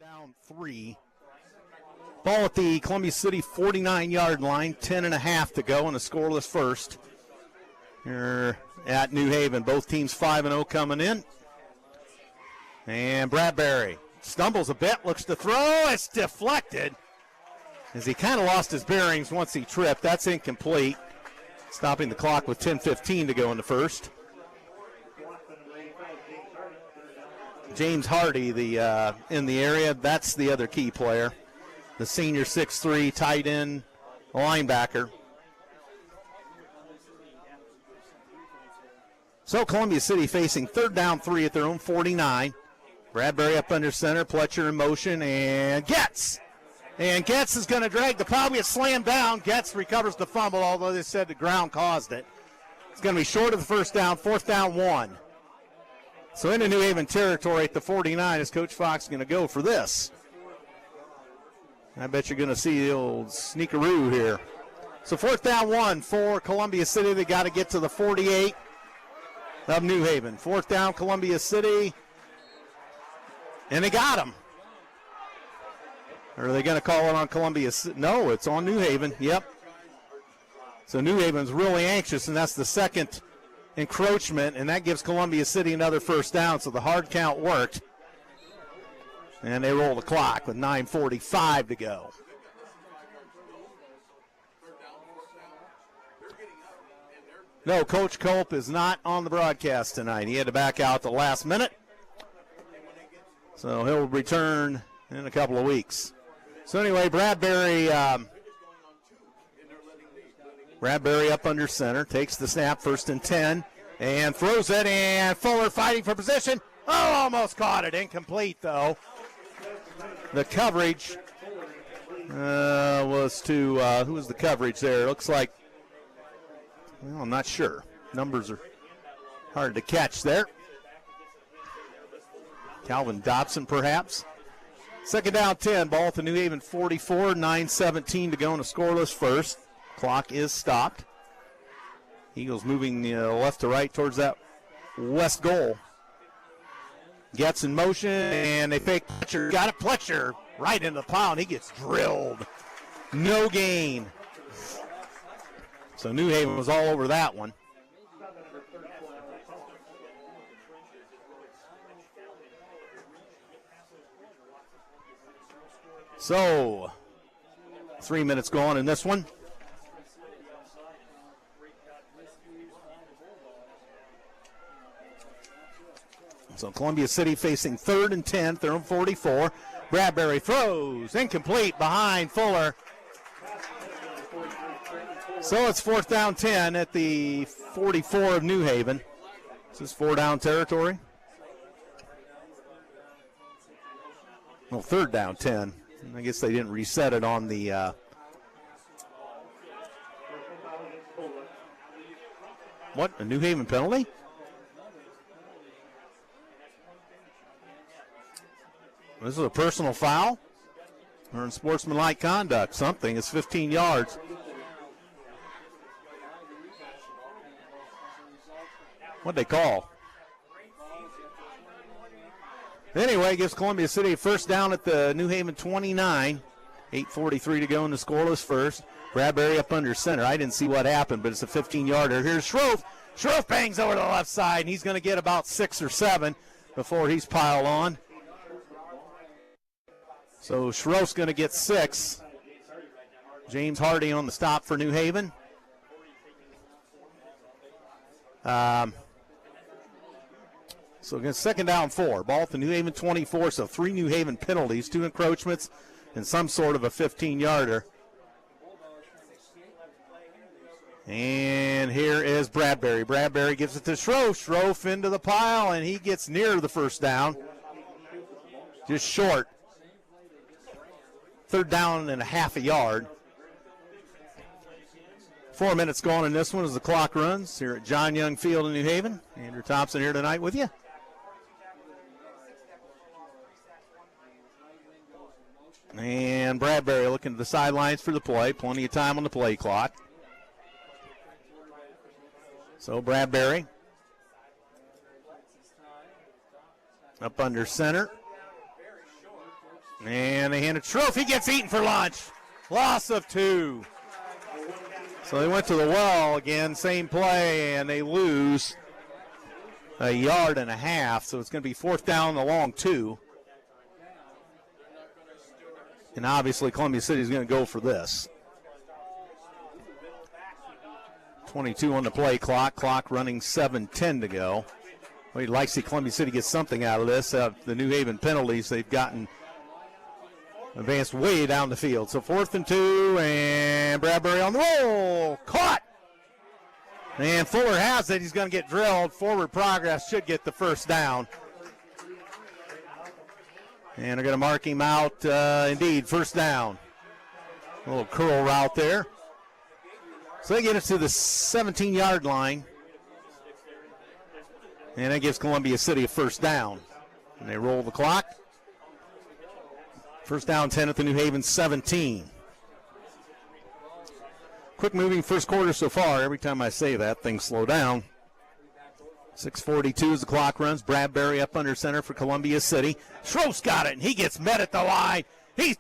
Down 3. Ball at the Columbia City 49-yard line, 10.5 to go in a scoreless first. Here at New Haven, both teams 5-0 coming in. And Bradbury stumbles a bit, looks to throw. It's deflected as he kind of lost his bearings once he tripped. That's incomplete, stopping the clock with 10:15 to go in the first. James Hardy, in the area, that's the other key player. The senior 6'3", tight end linebacker. So Columbia City facing 3rd down 3 at their own 49. Bradbury up under center, Pletcher in motion, and Getz. And Getz is going to drag the pile, get slammed down. Getz recovers the fumble, although they said the ground caused it. It's going to be short of the first down, 4th down 1. So into New Haven territory at the 49 as Coach Fox is going to go for this. I bet you're going to see the old sneakaroo here. So 4th down 1 for Columbia City. They got to get to the 48 of New Haven. 4th down Columbia City. And they got him. Or are they going to call it on Columbia City? No, it's on New Haven. Yep. So New Haven's really anxious, and that's the second encroachment, and that gives Columbia City another first down, so the hard count worked. And they roll the clock with 9:45 to go. No, Coach Culp is not on the broadcast tonight. He had to back out the last minute. So he'll return in a couple of weeks. So anyway, Bradbury up under center, takes the snap, 1st and 10, and throws it, and Fuller fighting for position. Oh, almost caught it. Incomplete, though. The coverage was to, who was the coverage there? It looks like, well, I'm not sure. Numbers are hard to catch there. Calvin Dobson, perhaps. 2nd down 10, ball at the New Haven 44, 9:17 to go in a scoreless first. Clock is stopped. Eagles moving left to right towards that west goal. Gets in motion, and they fake Pletcher. Got it, Pletcher right in the pile, and he gets drilled. No gain. So New Haven was all over that one. So 3 minutes gone in this one. So Columbia City facing 3rd and 10, their own 44. Bradbury throws, incomplete behind Fuller. So it's 4th down 10 at the 44 of New Haven. This is 4-down territory. Well, 3rd down 10. I guess they didn't reset it on the what, a New Haven penalty? This is a personal foul or unsportsmanlike conduct. Something. It's 15 yards. What'd they call? Anyway, gives Columbia City a first down at the New Haven 29. 8:43 to go in the scoreless first. Bradbury up under center. I didn't see what happened, but it's a 15-yarder. Here's Schroff. Schroff bangs over to the left side, and he's going to get about 6 or 7 before he's piled on. So Schroff's going to get 6. James Hardy on the stop for New Haven. So against 2nd down 4. Ball at the New Haven 24, so 3 New Haven penalties, 2 encroachments, and some sort of a 15-yarder. And here is Bradbury. Bradbury gives it to Schroff. Schroff into the pile, and he gets near the first down. Just short. 3rd down and a half a yard. 4 minutes gone in this one as the clock runs here at John Young Field in New Haven. Andrew Thompson here tonight with you. And Bradbury looking to the sidelines for the play. Plenty of time on the play clock. So Bradbury up under center. And they hand it to Schroff. He gets eaten for lunch. Loss of 2. So they went to the well again, same play, and they lose a yard and a half. So it's going to be 4th down, a long 2. And obviously Columbia City is going to go for this. 22 on the play clock. Clock running 7:10 to go. Well, you'd like to see Columbia City get something out of this. The New Haven penalties they've gotten advanced way down the field. So 4th and 2, and Bradbury on the roll. Caught! And Fuller has it. He's going to get drilled. Forward progress should get the 1st down. And they're going to mark him out, indeed, 1st down. A little curl route there. So they get it to the 17-yard line. And that gives Columbia City a 1st down. And they roll the clock. 1st down, 10 at the New Haven 17. Quick moving first quarter so far. Every time I say that, things slow down. 6:42 as the clock runs. Bradbury up under center for Columbia City. Schroff's got it, and he gets met at the line. He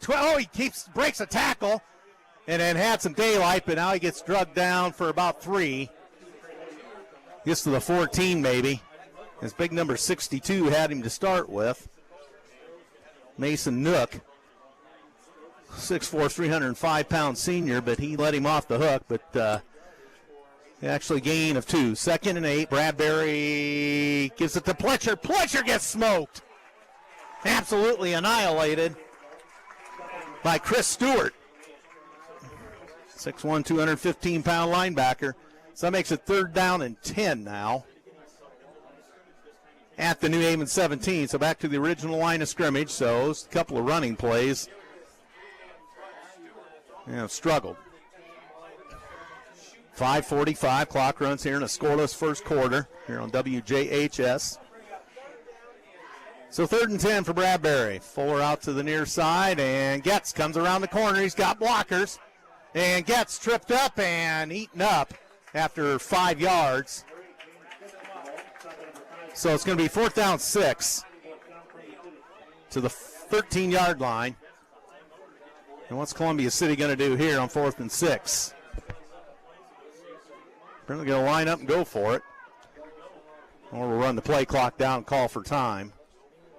breaks a tackle and then had some daylight, but now he gets drugged down for about 3. Gets to the 14 maybe. His big number 62 had him to start with. Mason Nook. 6'4", 305-pound senior, but he let him off the hook, but actually gain of 2. 2nd and 8. Bradbury gives it to Pletcher. Pletcher gets smoked. Absolutely annihilated by Chris Stewart. 6'1", 215-pound linebacker. So that makes it 3rd down and 10 now at the New Haven 17. So back to the original line of scrimmage. So a couple of running plays. Struggled. 5:45, clock runs here in a scoreless first quarter here on WJHS. So 3rd and 10 for Bradbury. Fuller out to the near side, and Getz comes around the corner. He's got blockers, and Getz tripped up and eaten up after 5 yards. So it's going to be 4th down 6 to the 13-yard line. And what's Columbia City going to do here on 4th and 6? Apparently going to line up and go for it. Or we'll run the play clock down and call for time.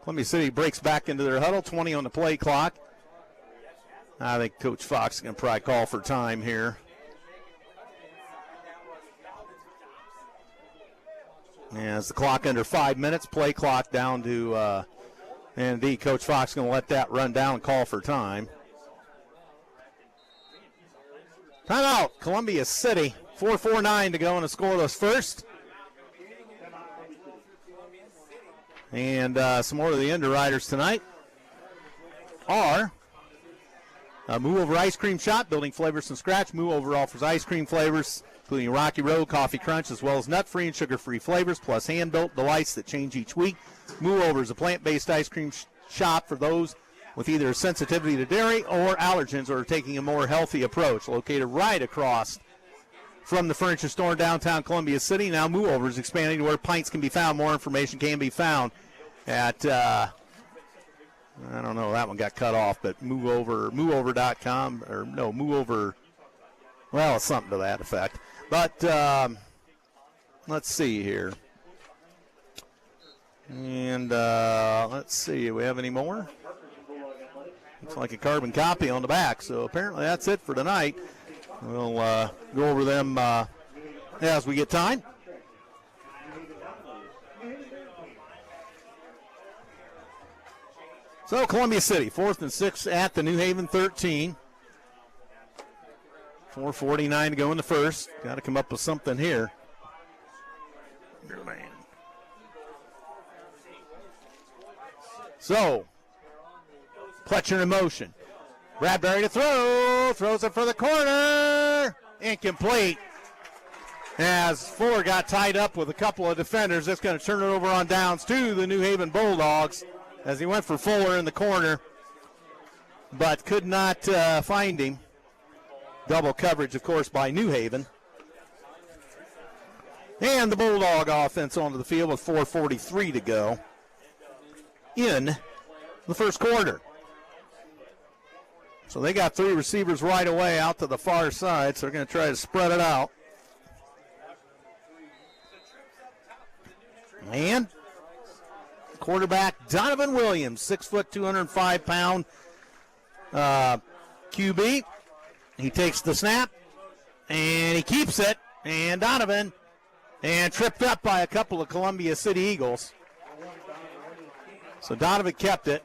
Columbia City breaks back into their huddle, 20 on the play clock. I think Coach Fox is going to probably call for time here. As the clock under 5 minutes, play clock down to, and indeed, Coach Fox is going to let that run down and call for time. Timeout, Columbia City. 4:49 to go in a scoreless first. And some more of the underwriters tonight are Moo Over Ice Cream Shop, building flavors from scratch. Moo Over offers ice cream flavors, including Rocky Road, Coffee Crunch, as well as nut-free and sugar-free flavors, plus hand-built delights that change each week. Moo Over is a plant-based ice cream shop for those with either a sensitivity to dairy or allergens or taking a more healthy approach. Located right across from the furniture store in downtown Columbia City. Now Moo Over is expanding to where pints can be found. More information can be found at, I don't know, that one got cut off, but mooover.com, or no, Moo Over, well, it's something to that effect. But let's see here. And let's see, do we have any more? Looks like a carbon copy on the back, so apparently that's it for tonight. We'll go over them as we get time. So Columbia City, 4th and 6 at the New Haven 13. 4:49 to go in the first. Got to come up with something here. So, Pletcher in motion. Bradbury to throw. Throws it for the corner. Incomplete. As Fuller got tied up with a couple of defenders, that's going to turn it over on downs to the New Haven Bulldogs as he went for Fuller in the corner, but could not find him. Double coverage, of course, by New Haven. And the Bulldog offense onto the field with 4:43 to go in the first quarter. So they got 3 receivers right away out to the far side, so they're going to try to spread it out. And quarterback Donovan Williams, 6 foot, 205-pound QB. He takes the snap, and he keeps it. And Donovan, and tripped up by a couple of Columbia City Eagles. So Donovan kept it.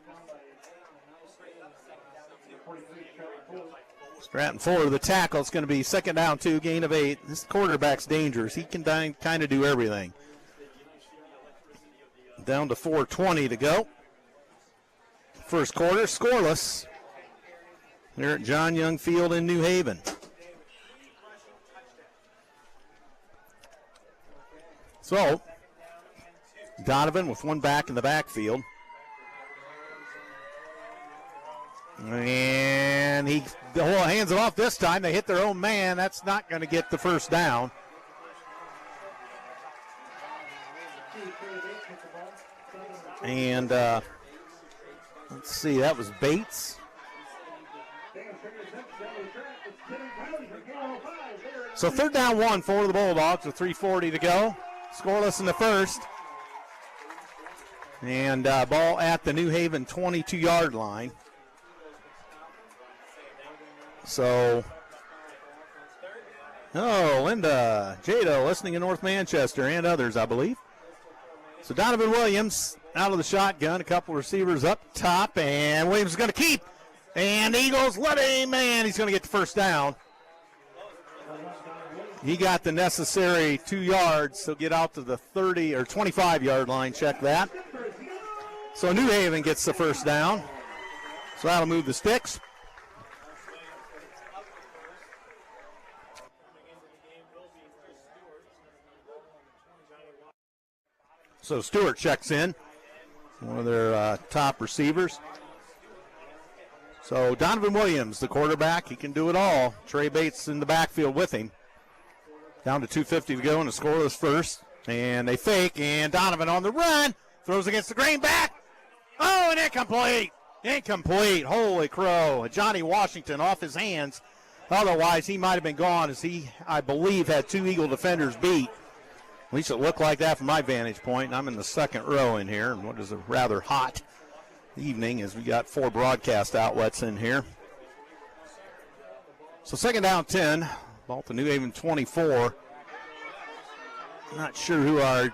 Stratton forward the tackle. It's going to be 2nd down 2, gain of 8. This quarterback's dangerous. He can kind of do everything. Down to 4:20 to go. First quarter, scoreless here at John Young Field in New Haven. So, Donovan with 1 back in the backfield. And he hands it off this time. They hit their own man. That's not going to get the first down. And let's see, that was Bates. So 3rd down 1 for the Bulldogs with 3:40 to go. Scoreless in the first. And ball at the New Haven 22-yard line. So, Linda, Jaden listening in North Manchester and others, I believe. So Donovan Williams out of the shotgun, a couple receivers up top, and Williams is going to keep. And the Eagles let him, and he's going to get the first down. He got the necessary 2 yards, so get out to the 30 or 25-yard line. Check that. So New Haven gets the first down. So that'll move the sticks. So Stewart checks in, one of their top receivers. So Donovan Williams, the quarterback, he can do it all. Trey Bates in the backfield with him. Down to 2:50 to go in the scoreless first. And they fake, and Donovan on the run. Throws against the grain back. Oh, and incomplete. Incomplete. Holy crow. Johnny Washington off his hands. Otherwise, he might have been gone as he, I believe, had 2 Eagle defenders beat. At least it looked like that from my vantage point. And I'm in the 2nd row in here, and what is a rather hot evening as we got 4 broadcast outlets in here. So 2nd down 10, ball to New Haven 24. Not sure who our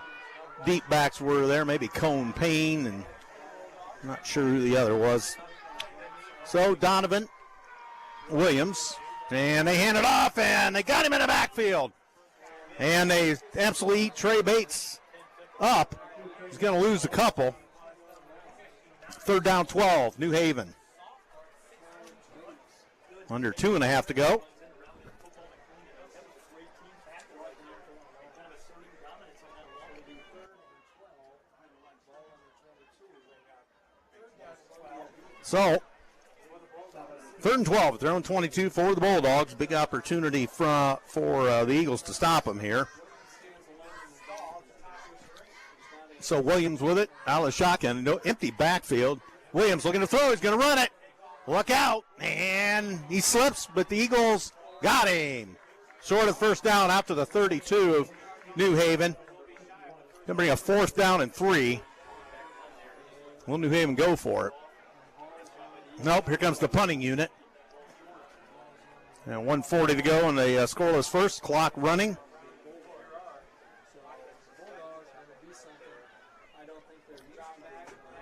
deep backs were there. Maybe Cone Payne, and I'm not sure who the other was. So Donovan Williams, and they hand it off, and they got him in the backfield. And they absolutely eat Trey Bates up. He's going to lose a couple. 3rd down 12, New Haven. Under 2.5 to go. So, 3rd and 12 at their own 22 for the Bulldogs. Big opportunity for the Eagles to stop them here. So Williams with it, out of the shotgun, no empty backfield. Williams looking to throw, he's going to run it. Look out, and he slips, but the Eagles got him. Short of first down out to the 32 of New Haven. Going to bring a 4th down and 3. Will New Haven go for it? Nope, here comes the punting unit. And 1:40 to go in the scoreless first, clock running.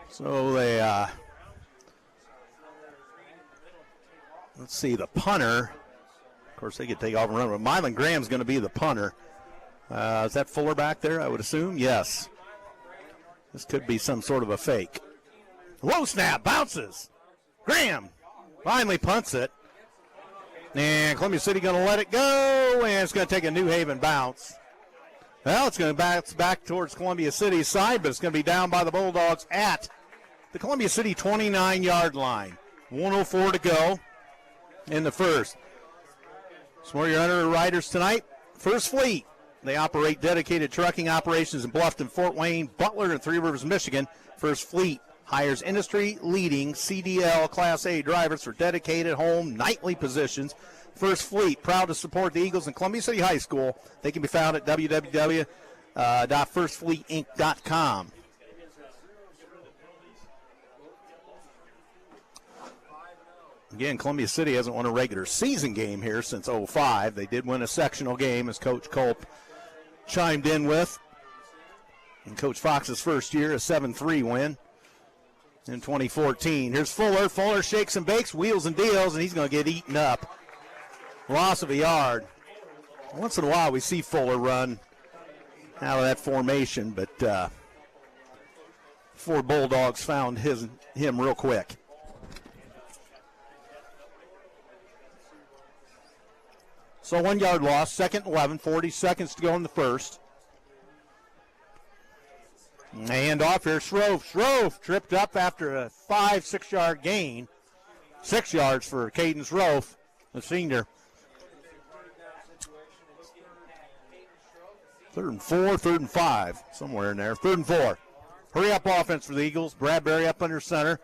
So they, let's see, the punter. Of course, they could take off and run, but Mylan Graham's going to be the punter. Is that Fuller back there, I would assume? Yes. This could be some sort of a fake. Low snap, bounces. Graham finally punts it. And Columbia City going to let it go, and it's going to take a New Haven bounce. Well, it's going to bounce back towards Columbia City's side, but it's going to be down by the Bulldogs at the Columbia City 29-yard line. 1:04 to go in the first. Some more of your underwriters tonight. First Fleet. They operate dedicated trucking operations in Bluffton, Fort Wayne, Butler, and Three Rivers, Michigan. First Fleet hires industry-leading CDL Class A drivers for dedicated home nightly positions. First Fleet, proud to support the Eagles in Columbia City High School. They can be found at www.firstfleetinc.com. Again, Columbia City hasn't won a regular season game here since 05. They did win a sectional game, as Coach Culp chimed in with. In Coach Fox's first year, a 7-3 win in 2014. Here's Fuller. Fuller shakes and bakes, wheels and deals, and he's going to get eaten up. Loss of a yard. Once in a while we see Fuller run out of that formation, but four Bulldogs found him real quick. So 1 yard loss, second 11, 40 seconds to go in the first. And off here, Shrove. Shrove tripped up after a 5-6 yard gain. 6 yards for Caden Shrove, the senior. 3rd and 4, 3rd and 5, somewhere in there. 3rd and 4. Hurry up offense for the Eagles. Bradbury up under center.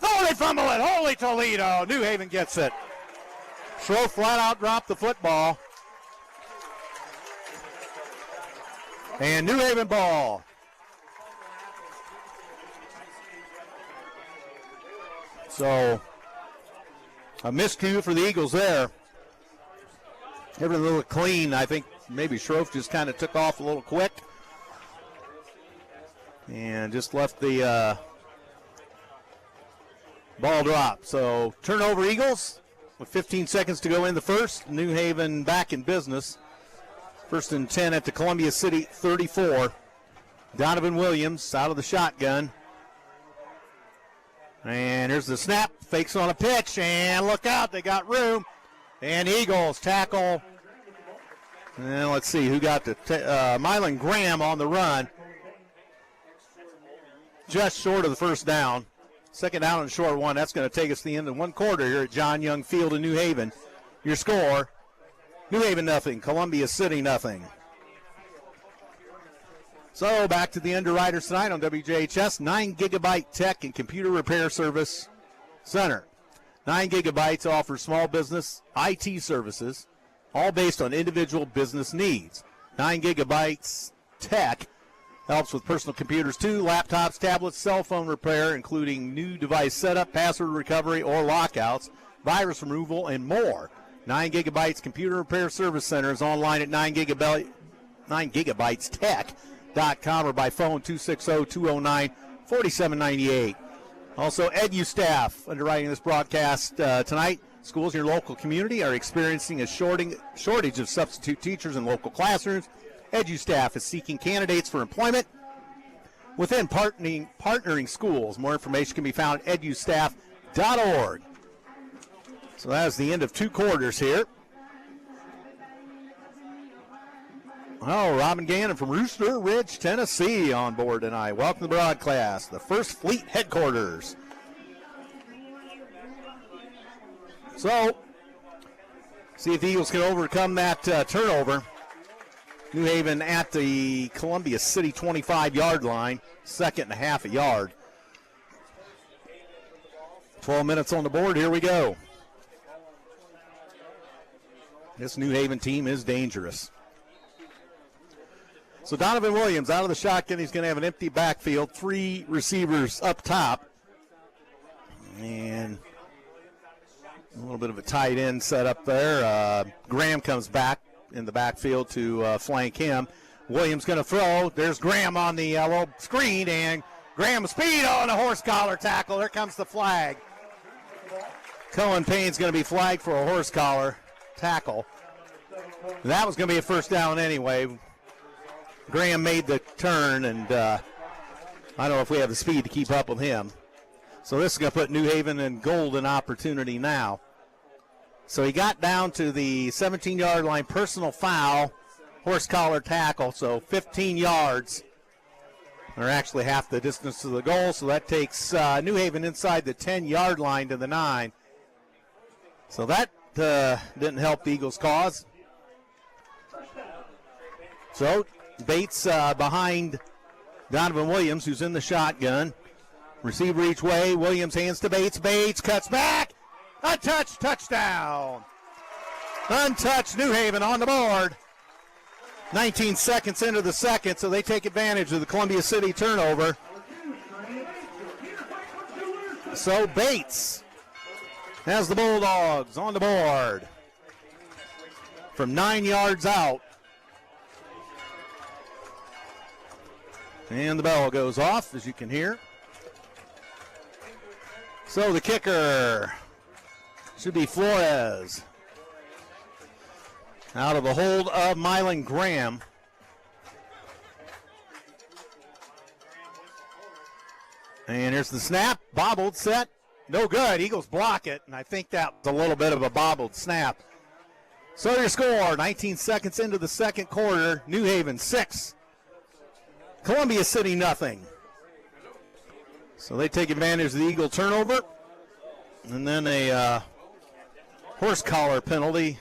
Oh, they fumble it. Holy Toledo. New Haven gets it. Shrove flat out dropped the football. And New Haven ball. So a miscue for the Eagles there. Everything a little clean. I think maybe Shrove just kind of took off a little quick and just left the ball drop. So turnover Eagles. With 15 seconds to go in the first, New Haven back in business. 1st and 10 at the Columbia City 34. Donovan Williams out of the shotgun. And here's the snap. Fakes on a pitch, and look out, they got room. And Eagles tackle. And let's see who got the Mylan Graham on the run. Just short of the first down. Second down and short one. That's going to take us to the end of 1 quarter here at John Young Field in New Haven. Your score, New Haven nothing, Columbia City nothing. So back to the underwriters tonight on WJHS. 9 gigabyte tech and computer repair service center. 9 gigabytes offers small business IT services, all based on individual business needs. 9 gigabytes tech helps with personal computers too, laptops, tablets, cell phone repair, including new device setup, password recovery, or lockouts, virus removal, and more. 9 gigabytes computer repair service center is online at 9gigabytestech.com or by phone 260-209-4798. Also, EDU staff underwriting this broadcast tonight. Schools in your local community are experiencing a shortage of substitute teachers in local classrooms. EDU staff is seeking candidates for employment within partnering schools. More information can be found at edustaff.org. So that is the end of 2 quarters here. Oh, Robin Gannon from Rooster Ridge, Tennessee on board tonight. Welcome to the broadcast, the First Fleet headquarters. So, see if the Eagles can overcome that turnover. New Haven at the Columbia City 25-yard line, 2.5 a yard. 12 minutes on the board, here we go. This New Haven team is dangerous. So Donovan Williams out of the shotgun. He's going to have an empty backfield, 3 receivers up top. And a little bit of a tight end set up there. Graham comes back in the backfield to flank him. Williams going to throw. There's Graham on the little screen, and Graham speed on a horse collar tackle. There comes the flag. Cohen Payne's going to be flagged for a horse collar tackle. That was going to be a first down anyway. Graham made the turn, and I don't know if we have the speed to keep up with him. So this is going to put New Haven in golden opportunity now. So he got down to the 17-yard line, personal foul, horse collar tackle, so 15 yards, or actually half the distance to the goal. So that takes New Haven inside the 10-yard line to the 9. So that didn't help the Eagles' cause. So Bates behind Donovan Williams, who's in the shotgun. Receiver each way. Williams hands to Bates. Bates cuts back. Untouched. Touchdown. Untouched. New Haven on the board. 19 seconds into the second, so they take advantage of the Columbia City turnover. So Bates has the Bulldogs on the board from 9 yards out. And the bell goes off, as you can hear. So the kicker should be Flores. Out of the hold of Mylan Graham. And here's the snap. Bobbled, set. No good. Eagles block it, and I think that was a little bit of a bobbled snap. So your score, 19 seconds into the second quarter. New Haven 6. Columbia City nothing. So they take advantage of the Eagle turnover. And then a horse collar penalty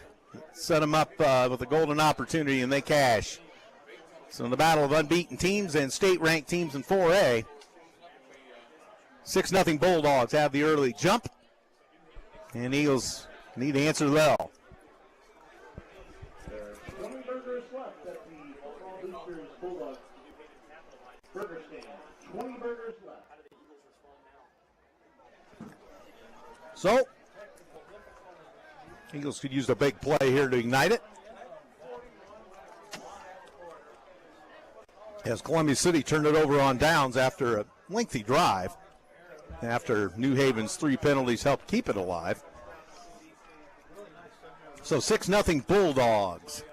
set them up with a golden opportunity, and they cash. So in the battle of unbeaten teams and state-ranked teams in 4A, 6-0 Bulldogs have the early jump. And Eagles need to answer the bell. 20 burgers left at the Omaha Boosters Bulldogs burger stand. 20 burgers left. So, Eagles could use a big play here to ignite it. As Columbia City turned it over on downs after a lengthy drive, after New Haven's 3 penalties helped keep it alive. So 6-0 Bulldogs.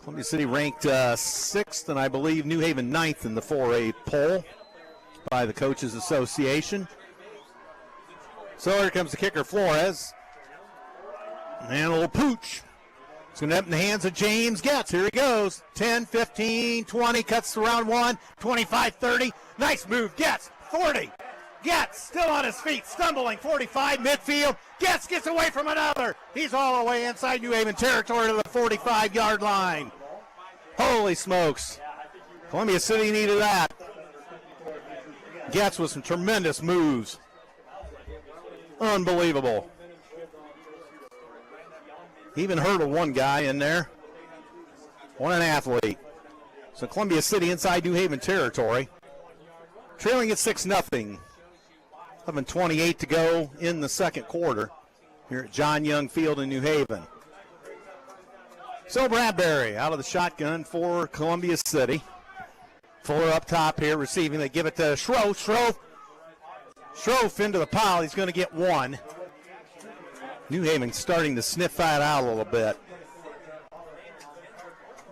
Columbia City ranked 6th, and I believe New Haven 9th in the 4A poll by the Coaches Association. So here comes the kicker, Flores. And a little pooch. It's going to end up in the hands of James Getz. Here he goes. 10, 15, 20, cuts to round 1, 25, 30. Nice move, Getz, 40. Getz still on his feet, stumbling, 45, midfield. Getz gets away from another. He's all the way inside New Haven territory to the 45-yard line. Holy smokes. Columbia City needed that. Getz with some tremendous moves. Unbelievable. He even hurdled one guy in there. What an athlete. So Columbia City inside New Haven territory. Trailing at 6-0. 11:28 to go in the second quarter here at John Young Field in New Haven. So Bradbury out of the shotgun for Columbia City. Fuller up top here receiving. They give it to Schroff. Schroff into the pile. He's going to get 1. New Haven starting to sniff that out a little bit.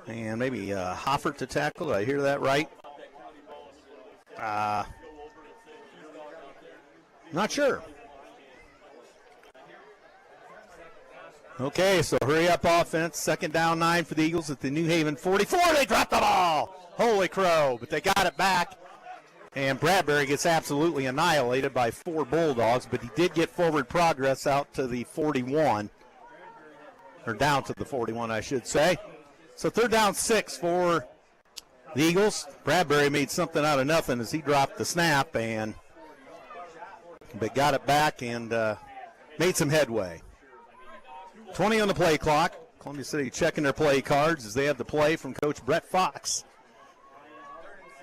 And maybe Hoffert to tackle. Did I hear that right? Not sure. Okay, so hurry up offense. 2nd down 9 for the Eagles at the New Haven 44. They dropped the ball. Holy crow, but they got it back. And Bradbury gets absolutely annihilated by 4 Bulldogs, but he did get forward progress out to the 41. Or down to the 41, I should say. So 3rd down 6 for the Eagles. Bradbury made something out of nothing as he dropped the snap, and but got it back and made some headway. 20 on the play clock. Columbia City checking their play cards as they have the play from Coach Brett Fox.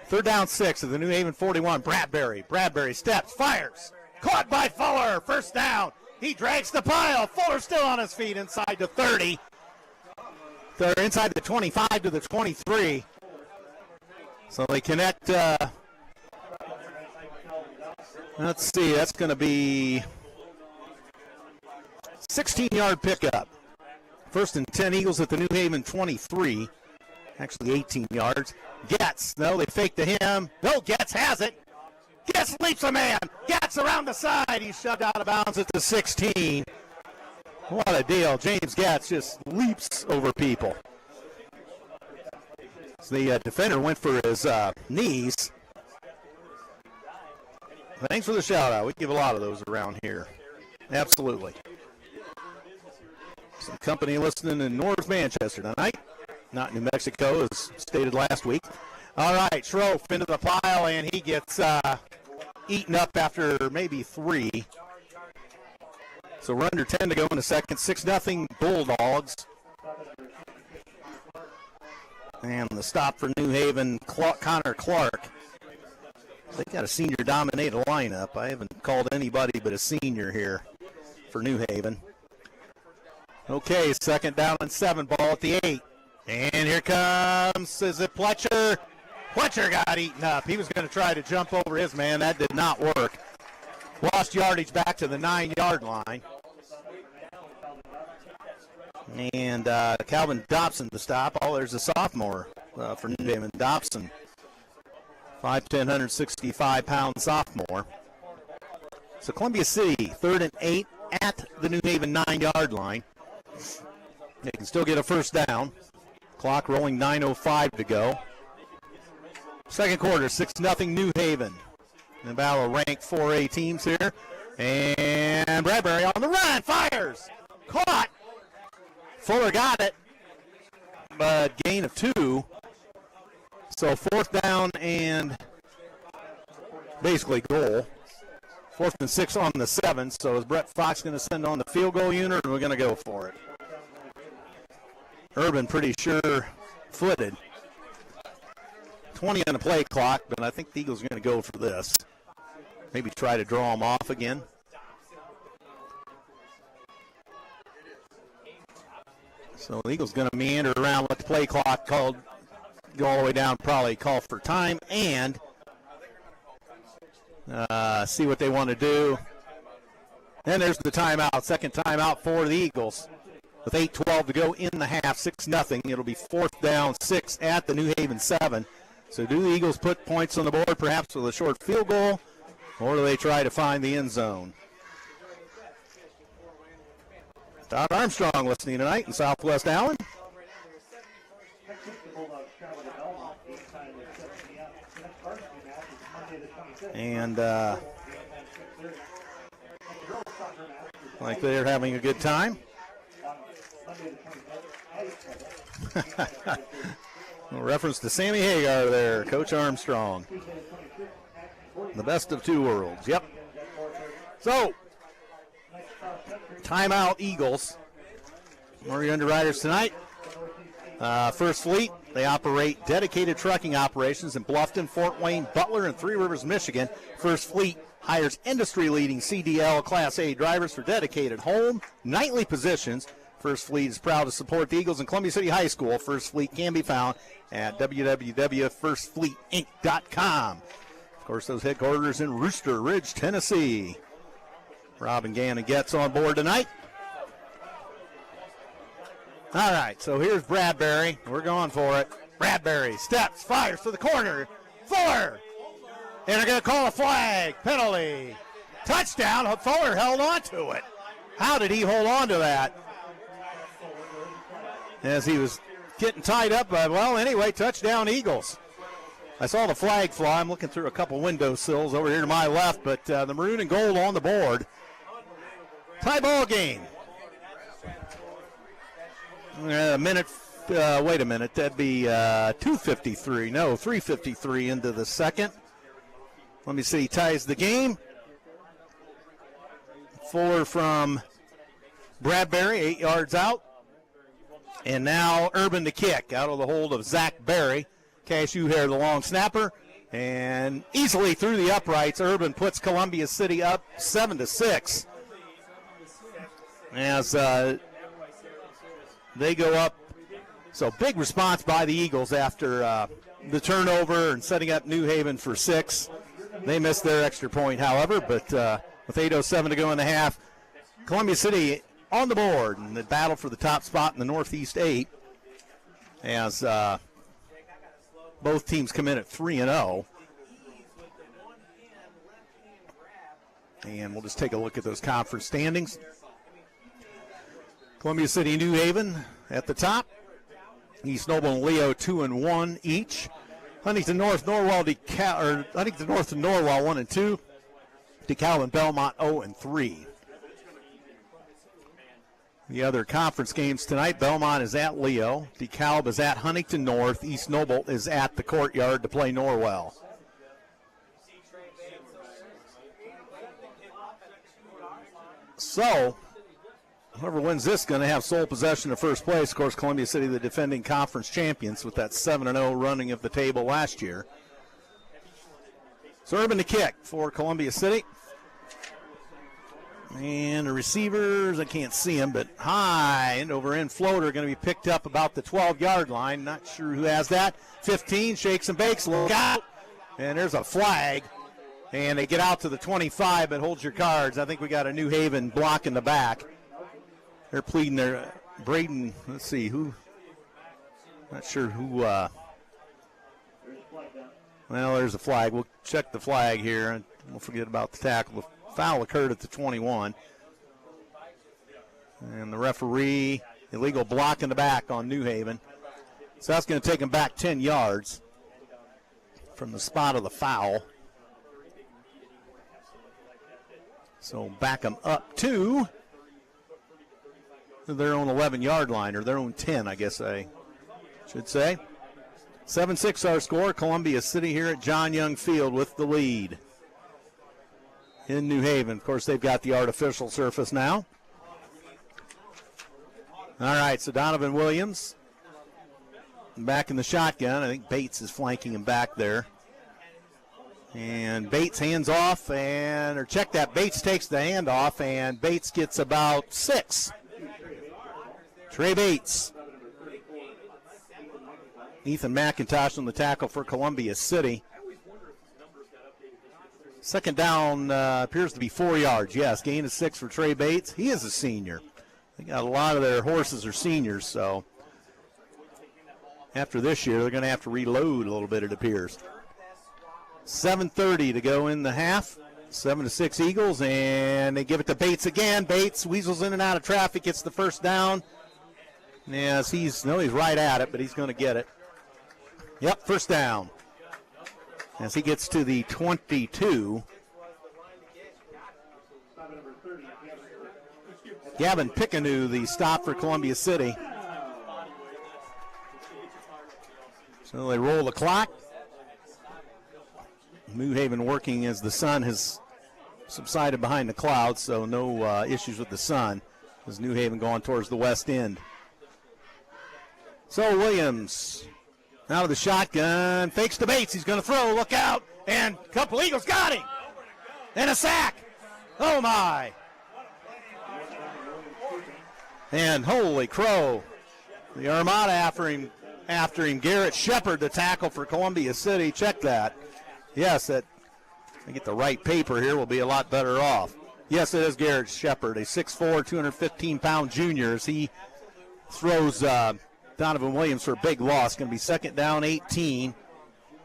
3rd down 6 of the New Haven 41. Bradbury steps, fires. Caught by Fuller. 1st down. He drags the pile. Fuller still on his feet inside the 30. They're inside the 25 to the 23. So they connect. Let's see. That's going to be 16-yard pickup. 1st and 10 Eagles at the New Haven 23. Actually 18 yards. Getz. No, they fake to him. No, Getz has it. Getz leaps a man. Getz around the side. He's shoved out of bounds at the 16. What a deal. James Getz just leaps over people. So the defender went for his knees. Thanks for the shout out. We give a lot of those around here. Absolutely. Some company listening in North Manchester tonight. Not New Mexico, as stated last week. All right, Schroff into the pile, and he gets eaten up after maybe 3. So we're under 10 to go in the second. 6-0 Bulldogs. And the stop for New Haven, Connor Clark. They got a senior-dominated lineup. I haven't called anybody but a senior here for New Haven. Okay, second down and 7, ball at the 8. And here comes, is it Pletcher? Pletcher got eaten up. He was going to try to jump over his man. That did not work. Lost yardage back to the 9-yard line. And Calvin Dobson to stop. Oh, there's a sophomore for New Haven. Dobson, 5'10", 165-pound sophomore. So Columbia City, 3rd and 8 at the New Haven 9-yard line. They can still get a first down. Clock rolling, 9:05 to go. Second quarter, 6-0 New Haven. In the battle of ranked 4A teams here. And Bradbury on the run, fires, caught. Fuller got it, but gain of 2. So 4th down and basically goal. 4th and 6 on the 7. So is Brett Fox going to send on the field goal unit, or we're going to go for it? Urban pretty sure footed. 20 on the play clock, but I think the Eagles are going to go for this. Maybe try to draw them off again. So the Eagles going to meander around, let the play clock called, go all the way down, probably call for time, and see what they want to do. And there's the timeout, second timeout for the Eagles. With 8:12 to go in the half, 6-0. It'll be 4th down, 6 at the New Haven 7. So do the Eagles put points on the board, perhaps with a short field goal, or do they try to find the end zone? Todd Armstrong listening tonight in Southwest Allen. And like they're having a good time. A reference to Sammy Hagar there, Coach Armstrong. The best of 2 worlds, yep. So, timeout Eagles. What are your underwriters tonight? First Fleet, they operate dedicated trucking operations in Bluffton, Fort Wayne, Butler, and Three Rivers, Michigan. First Fleet hires industry-leading CDL Class A drivers for dedicated home, nightly positions. First Fleet is proud to support the Eagles in Columbia City High School. First Fleet can be found at www.firstfleetinc.com. Of course, those headquarters in Rooster Ridge, Tennessee. Robin Gannon gets on board tonight. All right, so here's Bradbury. We're going for it. Bradbury steps, fires to the corner. Fuller. And they're going to call a flag. Penalty. Touchdown. Fuller held on to it. How did he hold on to that? As he was getting tied up. Well, anyway, touchdown Eagles. I saw the flag fly. I'm looking through a couple window sills over here to my left, but the maroon and gold on the board. Tie ball game. Wait a minute. That'd be 2:53. No, 3:53 into the second. Let me see. Ties the game. Fuller from Bradbury, 8 yards out. And now Urban to kick out of the hold of Zach Berry. Cashew Hair, the long snapper. And easily through the uprights, Urban puts Columbia City up 7-6. As they go up. So big response by the Eagles after the turnover and setting up New Haven for 6. They missed their extra point, however, but with 8:07 to go in the half, Columbia City on the board in the battle for the top spot in the Northeast 8 as both teams come in at 3-0. And we'll just take a look at those conference standings. Columbia City, New Haven at the top. East Noble and Leo 2-1 each. Huntington North, Huntington North and Norwell 1-2. DeKalb and Belmont 0-3. The other conference games tonight, Belmont is at Leo. DeKalb is at Huntington North. East Noble is at the Courtyard to play Norwell. So, whoever wins this is going to have sole possession of first place. Of course, Columbia City, the defending conference champions with that 7-0 running of the table last year. Serving the kick for Columbia City. And the receivers, I can't see them, but high and over end floater going to be picked up about the 12-yard line. Not sure who has that. 15, shakes and bakes, look out. And there's a flag. And they get out to the 25, but hold your cards. I think we got a New Haven block in the back. They're pleading their Braden, let's see, who, not sure who, well, there's a flag. We'll check the flag here, and we'll forget about the tackle. The foul occurred at the 21. And the referee, illegal block in the back on New Haven. So that's going to take them back 10 yards from the spot of the foul. So back them up to their own 11-yard line, or their own 10, I guess I should say. 7-6 our score. Columbia City here at John Young Field with the lead in New Haven. Of course, they've got the artificial surface now. All right, so Donovan Williams back in the shotgun. I think Bates is flanking him back there. And Bates hands off, or check that. Bates takes the handoff, and Bates gets about 6. Trey Bates. Ethan McIntosh on the tackle for Columbia City. Second down appears to be 4 yards. Yes, gain of 6 for Trey Bates. He is a senior. They got a lot of their horses are seniors, so after this year, they're going to have to reload a little bit, it appears. 7:30 to go in the half. 7-6 Eagles, and they give it to Bates again. Bates weasels in and out of traffic, gets the first down. Yes, he's right at it, but he's going to get it. Yep, first down. As he gets to the 22. Gavin Pickanu, the stop for Columbia City. So they roll the clock. New Haven working as the sun has subsided behind the clouds, so no issues with the sun as New Haven going towards the west end. So Williams out of the shotgun, fakes to Bates. He's going to throw, look out, and a couple Eagles got him. And a sack. Oh, my. And holy crow, the Armada after him. Garrett Shepard, the tackle for Columbia City. Check that. Yes, I get the right paper here, we'll be a lot better off. Yes, it is Garrett Shepard, a 6'4", 215-pound junior, as he throws Donovan Williams for a big loss. Going to be second down, 18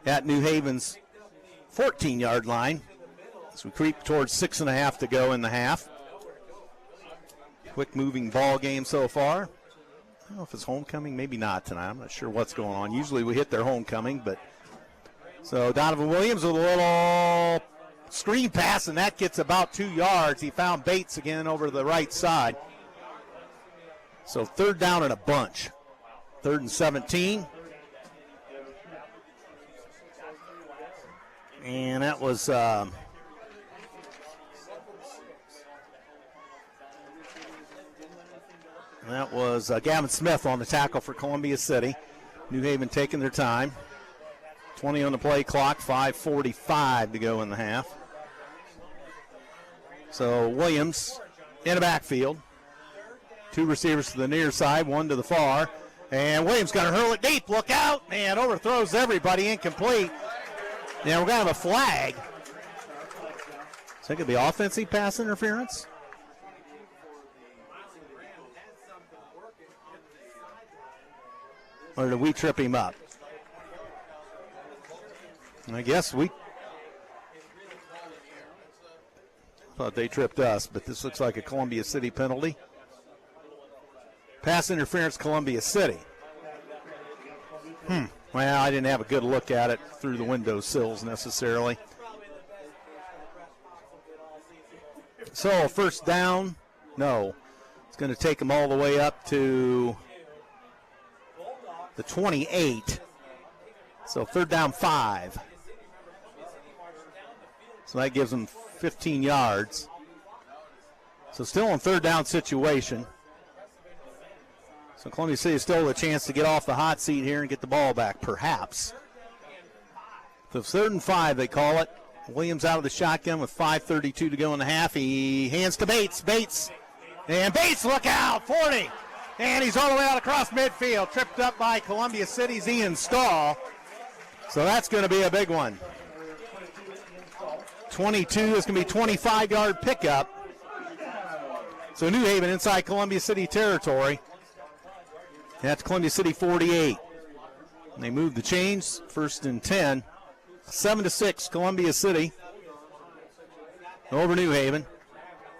at New Haven's 14-yard line. As we creep towards 6.5 to go in the half. Quick moving ball game so far. I don't know if it's homecoming, maybe not tonight. I'm not sure what's going on. Usually we hit their homecoming, but so Donovan Williams with a little screen pass, and that gets about 2 yards. He found Bates again over the right side. So third down and a bunch. 3rd and 17. And that was Gavin Smith on the tackle for Columbia City. New Haven taking their time. 20 on the play clock, 5:45 to go in the half. So Williams in the backfield. 2 receivers to the near side, 1 to the far. And Williams going to hurl it deep. Look out. And overthrows everybody, incomplete. Now we're going to have a flag. Is that going to be offensive pass interference? Or did we trip him up? I guess we thought they tripped us, but this looks like a Columbia City penalty. Pass interference, Columbia City. Well, I didn't have a good look at it through the window sills necessarily. So first down, no. It's going to take them all the way up to the 28. So third down 5. So that gives them 15 yards. So still on third down situation. So Columbia City still with a chance to get off the hot seat here and get the ball back, perhaps. So 3rd and 5, they call it. Williams out of the shotgun with 5:32 to go in the half. He hands to Bates. And Bates, look out, 40. And he's all the way out across midfield, tripped up by Columbia City's Ian Stahl. So that's going to be a big one. 22 is going to be 25-yard pickup. So New Haven inside Columbia City territory. That's Columbia City 48. And they move the chains, 1st and 10. 7-6, Columbia City over New Haven.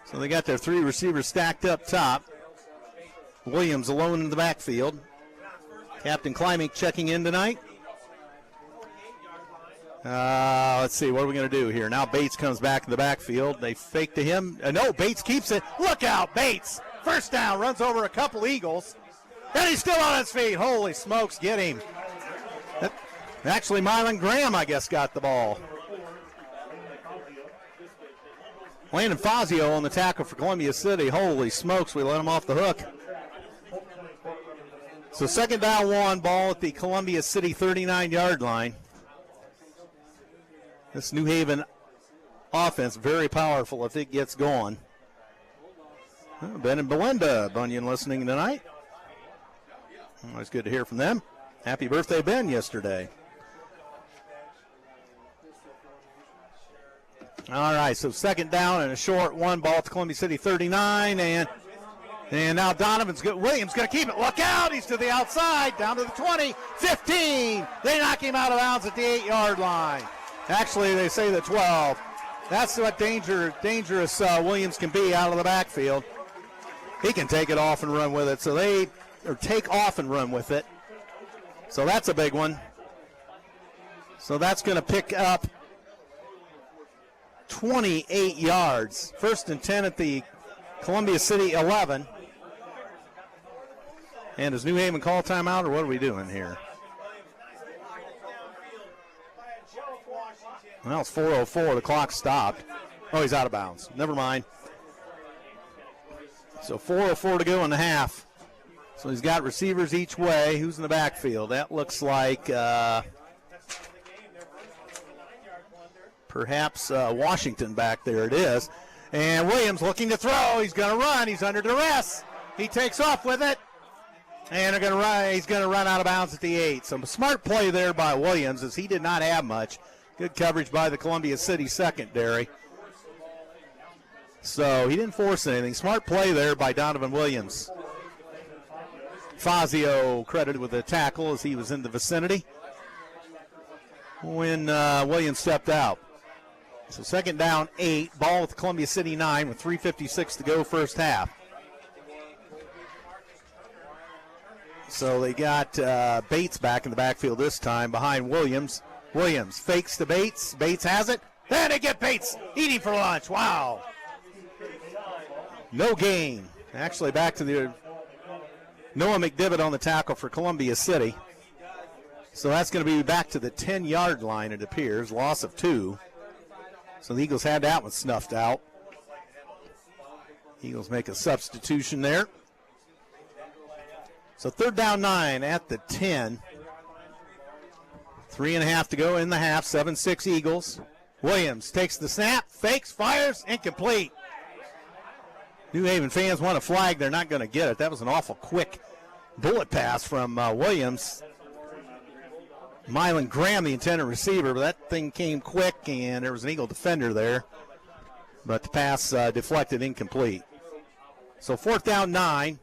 So they got their 3 receivers stacked up top. Williams alone in the backfield. Captain Klimink checking in tonight. Let's see, what are we going to do here? Now Bates comes back in the backfield. They fake to him. No, Bates keeps it. Look out, Bates. 1st down, runs over a couple Eagles. And he's still on his feet. Holy smokes, get him. Actually, Mylan Graham, I guess, got the ball. Landon Fazio on the tackle for Columbia City. Holy smokes, we let him off the hook. So 2nd down 1, ball at the Columbia City 39-yard line. This New Haven offense, very powerful if it gets going. Oh, Ben and Belinda Bunyan listening tonight. Always good to hear from them. Happy birthday, Ben, yesterday. All right, so 2nd down and a short 1, ball at the Columbia City 39, and now Williams going to keep it. Look out, he's to the outside, down to the 20, 15. They knock him out of bounds at the 8-yard line. Actually, they say the 12. That's what dangerous Williams can be out of the backfield. He can take it off and run with it. Take off and run with it. So that's a big one. So that's going to pick up 28 yards. 1st and 10 at the Columbia City 11. And does New Haven call timeout, or what are we doing here? Well, it's 4:04. The clock stopped. Oh, he's out of bounds. Never mind. So 4:04 to go in the half. So he's got receivers each way. Who's in the backfield? That looks like perhaps Washington back there. It is. And Williams looking to throw. He's going to run. He's under duress. He takes off with it. And they're going to run. He's going to run out of bounds at the 8. So smart play there by Williams, as he did not have much. Good coverage by the Columbia City secondary. So he didn't force anything. Smart play there by Donovan Williams. Fazio credited with a tackle as he was in the vicinity when Williams stepped out. So 2nd down 8, ball with Columbia City 9 with 3:56 to go first half. So they got Bates back in the backfield this time behind Williams. Williams fakes to Bates. Bates has it. Then they get Bates eating for lunch. Wow. No gain. Actually back to the Noah McDivitt on the tackle for Columbia City. So that's going to be back to the 10-yard line, it appears. Loss of 2. So the Eagles had that one snuffed out. Eagles make a substitution there. So 3rd down 9 at the 10. 3.5 to go in the half. 7-6 Eagles. Williams takes the snap, fakes, fires, incomplete. New Haven fans want a flag. They're not going to get it. That was an awful quick bullet pass from Williams. Mylan Graham, the intended receiver, but that thing came quick, and there was an Eagle defender there. But the pass deflected, incomplete. So 4th down 9.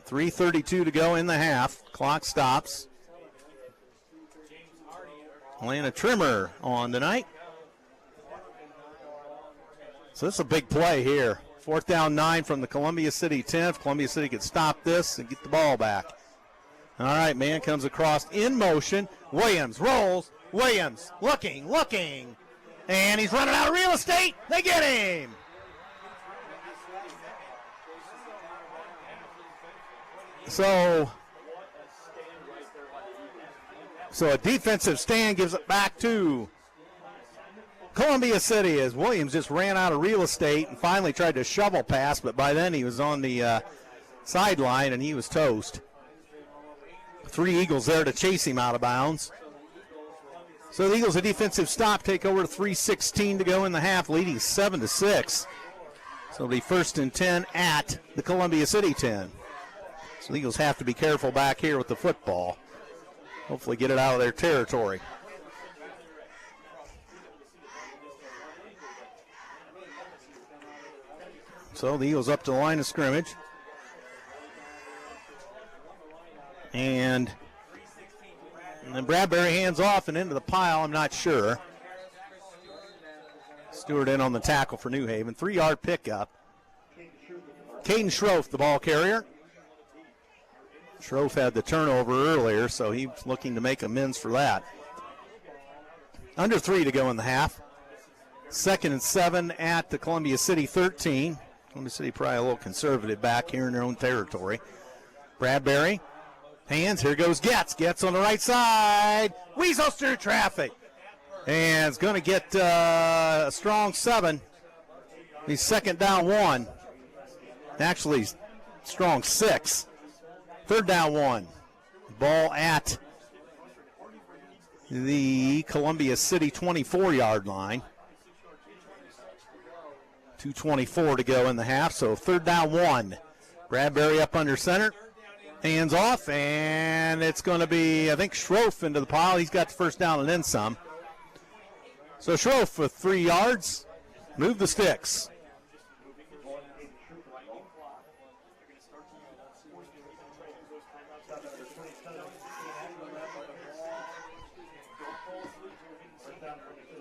3:32 to go in the half. Clock stops. Atlanta Trimmer on tonight. So this is a big play here. 4th down 9 from the Columbia City 10. If Columbia City could stop this and get the ball back. All right, man comes across in motion. Williams rolls. Williams looking. And he's running out of real estate. They get him. So a defensive stand gives it back to Columbia City, as Williams just ran out of real estate and finally tried to shovel pass, but by then he was on the sideline and he was toast. 3 Eagles there to chase him out of bounds. So the Eagles, a defensive stop, take over 3:16 to go in the half, leading 7-6. So it'll be 1st and 10 at the Columbia City 10. So the Eagles have to be careful back here with the football. Hopefully get it out of their territory. So the Eagles up to the line of scrimmage. And then Bradbury hands off and into the pile, I'm not sure. Stewart in on the tackle for New Haven. 3-yard pickup. Caden Schroff, the ball carrier. Schroff had the turnover earlier, so he's looking to make amends for that. Under 3 to go in the half. 2nd and 7 at the Columbia City 13. Columbia City probably a little conservative back here in their own territory. Bradbury, hands, here goes Getz. Getz on the right side. Weasels through traffic. And it's going to get a strong 7. He's 2nd down 1. Actually, strong 6. 3rd down 1. Ball at the Columbia City 24-yard line. 2:24 to go in the half, so 3rd down 1. Bradbury up under center. Hands off, and it's going to be, I think, Schroff into the pile. He's got the 1st down and then some. So Schroff with 3 yards. Move the sticks.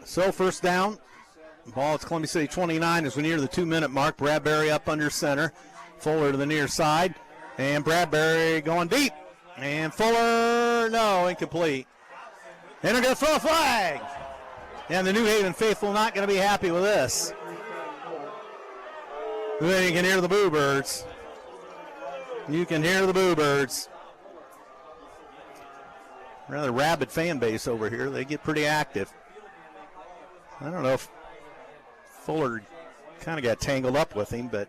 So 1st down. Ball at Columbia City 29 as we near the 2-minute mark. Bradbury up under center. Fuller to the near side. And Bradbury going deep. And Fuller, no, incomplete. And they're going to throw a flag. And the New Haven faithful not going to be happy with this. Then you can hear the Boo Birds. You can hear the Boo Birds. Rather rabid fan base over here. They get pretty active. I don't know if Fuller kind of got tangled up with him, but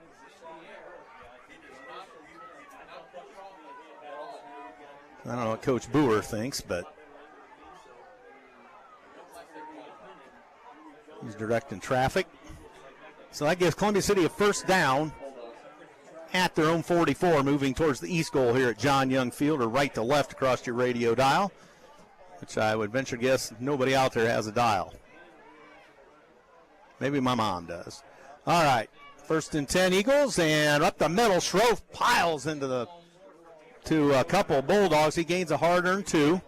I don't know what Coach Boer thinks, but he's directing traffic. So that gives Columbia City a 1st down at their own 44, moving towards the east goal here at John Young Field, or right to left across your radio dial, which I would venture to guess nobody out there has a dial. Maybe my mom does. All right, 1st and 10 Eagles, and up the middle, Schroff piles into to a couple Bulldogs. He gains a hard-earned 2.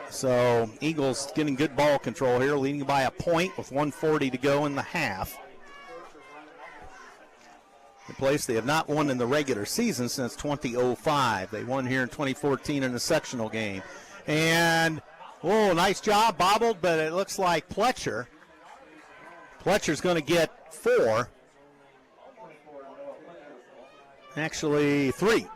So Eagles getting good ball control here, leading by a point with 1:40 to go in the half. The place they have not won in the regular season since 2005. They won here in 2014 in the sectional game. And oh, nice job, bobbled, but it looks like Pletcher's going to get 4. Actually, 3.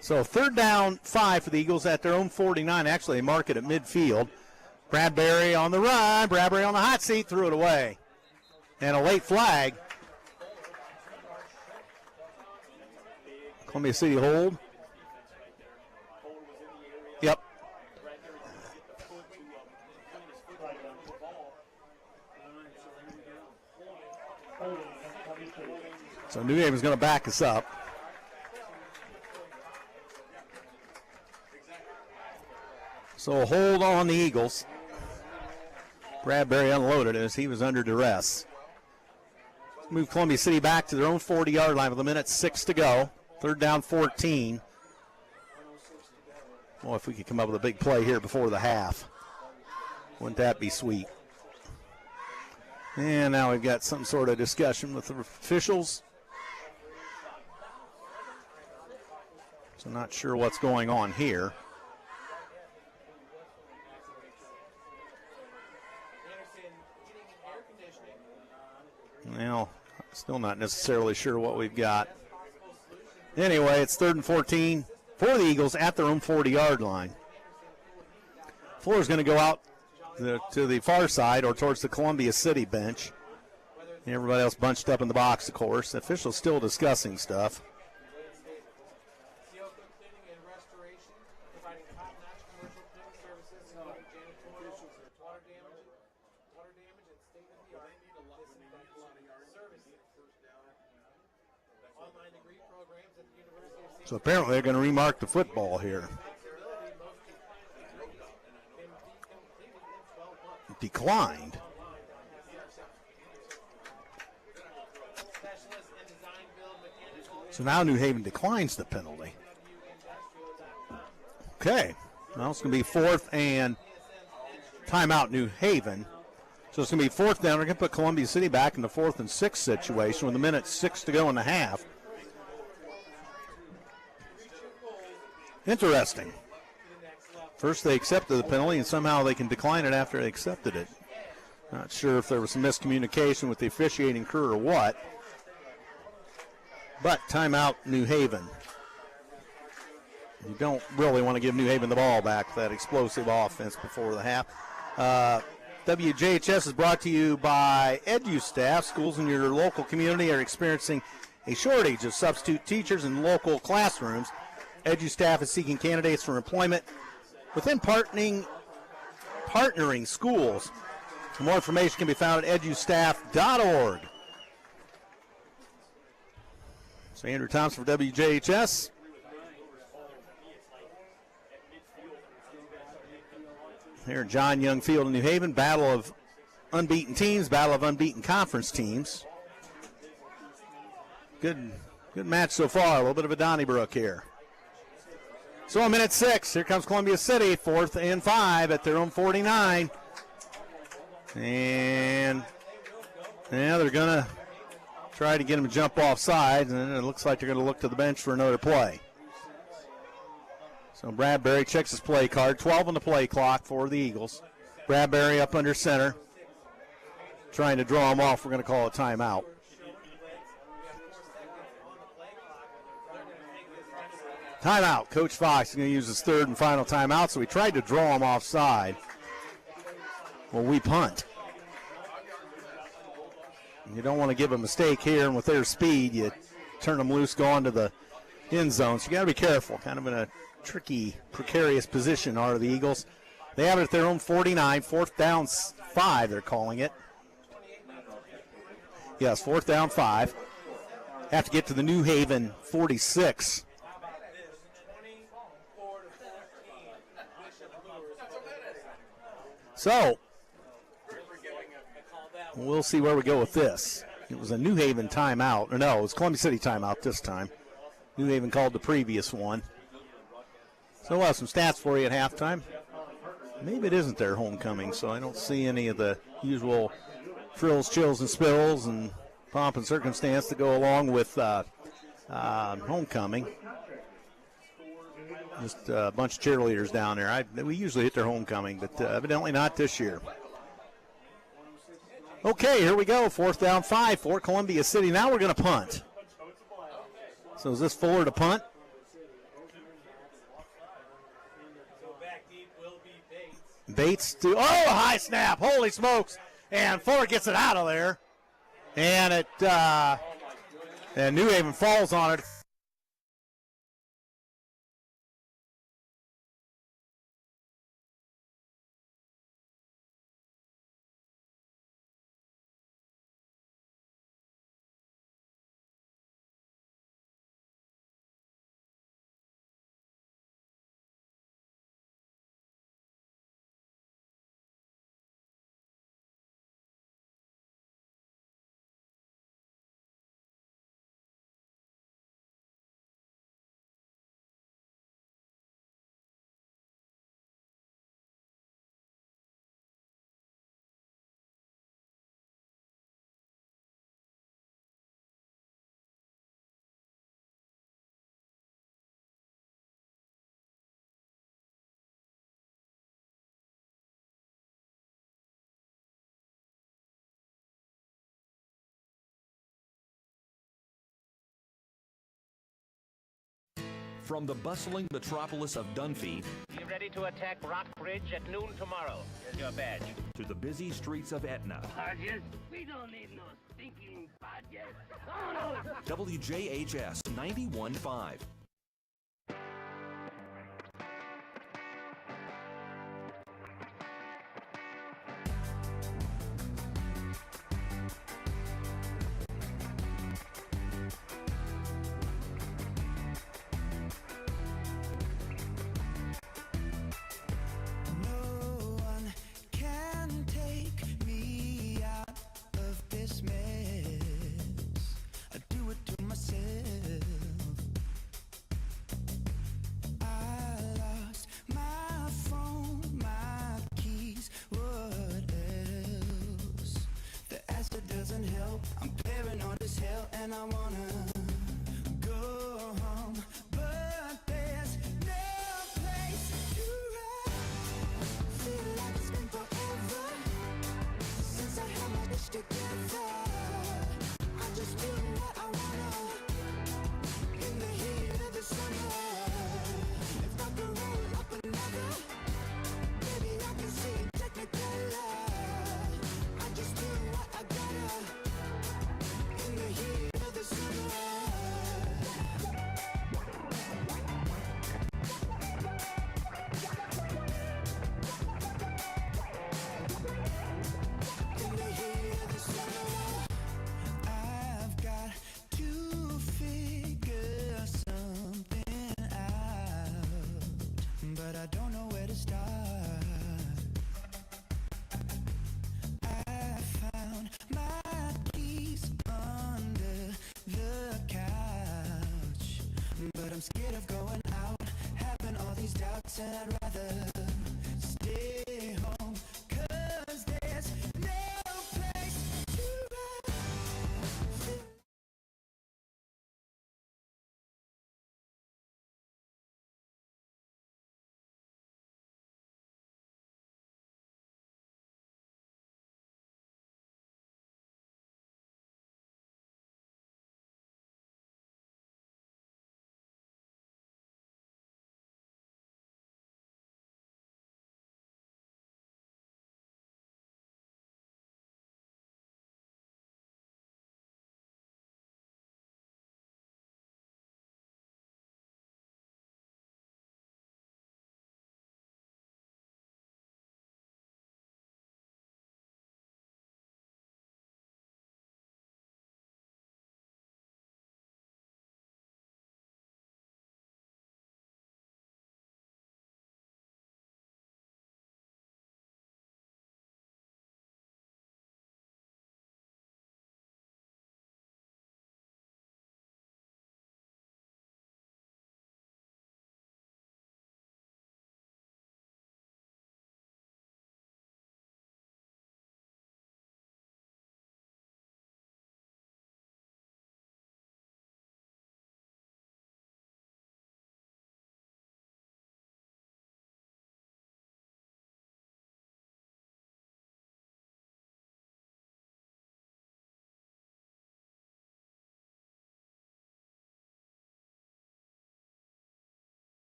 So 3rd down 5 for the Eagles at their own 49. Actually, they mark it at midfield. Bradbury on the run. Bradbury on the hot seat, threw it away. And a late flag. Columbia City hold. Yep. So New Haven's going to back us up. So a hold on the Eagles. Bradbury unloaded as he was under duress. Move Columbia City back to their own 40-yard line with 1:06 to go. 3rd down 14. Well, if we could come up with a big play here before the half, wouldn't that be sweet? And now we've got some sort of discussion with the officials. So not sure what's going on here. Well, still not necessarily sure what we've got. Anyway, it's 3rd and 14. for the Eagles at their own 40-yard line. Floor is going to go out to the far side or towards the Columbia City bench. Everybody else bunched up in the box, of course. The officials still discussing stuff. So apparently they're going to remark the football here. Declined. So now New Haven declines the penalty. Okay. Now it's going to be 4th and timeout New Haven. So it's going to be 4th down. We're going to put Columbia City back in the 4th and 6 situation with a minute 6 to go in the half. Interesting. First they accepted the penalty, and somehow they can decline it after they accepted it. Not sure if there was some miscommunication with the officiating crew or what. But timeout New Haven. You don't really want to give New Haven the ball back, that explosive offense before the half. WJHS is brought to you by EduStaff. Schools in your local community are experiencing a shortage of substitute teachers in local classrooms. EduStaff is seeking candidates for employment within partnering schools. For more information can be found at edustaff.org. So Andrew Thompson for WJHS. Here, John Young Field in New Haven. Battle of unbeaten teams, battle of unbeaten conference teams. Good match so far. A little bit of a Donnybrook here. So a minute 6. Here comes Columbia City, 4th and 5 at their own 49. And yeah, they're going to try to get him to jump off sides, and it looks like they're going to look to the bench for another play. So Bradbury checks his play card. 12 on the play clock for the Eagles. Bradbury up under center, trying to draw him off. We're going to call a timeout. Timeout. Coach Fox is going to use his 3rd and final timeout, so he tried to draw him offside. Well, we punt. You don't want to give a mistake here, and with their speed, you turn them loose, go on to the end zone. So you got to be careful. Kind of in a tricky, precarious position are the Eagles. They have it at their own 49, 4th down 5, they're calling it. Yes, 4th down 5. Have to get to the New Haven 46. So, we'll see where we go with this. It was a New Haven timeout. Or no, it was Columbia City timeout this time. New Haven called the previous one. So we'll have some stats for you at halftime. Maybe it isn't their homecoming, so I don't see any of the usual frills, chills, and spills and pomp and circumstance that go along with homecoming. Just a bunch of cheerleaders down there. We usually hit their homecoming, but evidently not this year. Okay, here we go. 4th down 5 for Columbia City. Now we're going to punt. So is this Fuller to punt? Bates to, high snap. Holy smokes. And Fuller gets it out of there. And and New Haven falls on it. From the bustling metropolis of Dunphy Be ready to attack Rock Ridge at noon tomorrow. Here's your badge. to the busy streets of Etna, Badges? We don't need no stinking badges. WJHS 91.5. No one can take me out of this mess. I do it to myself.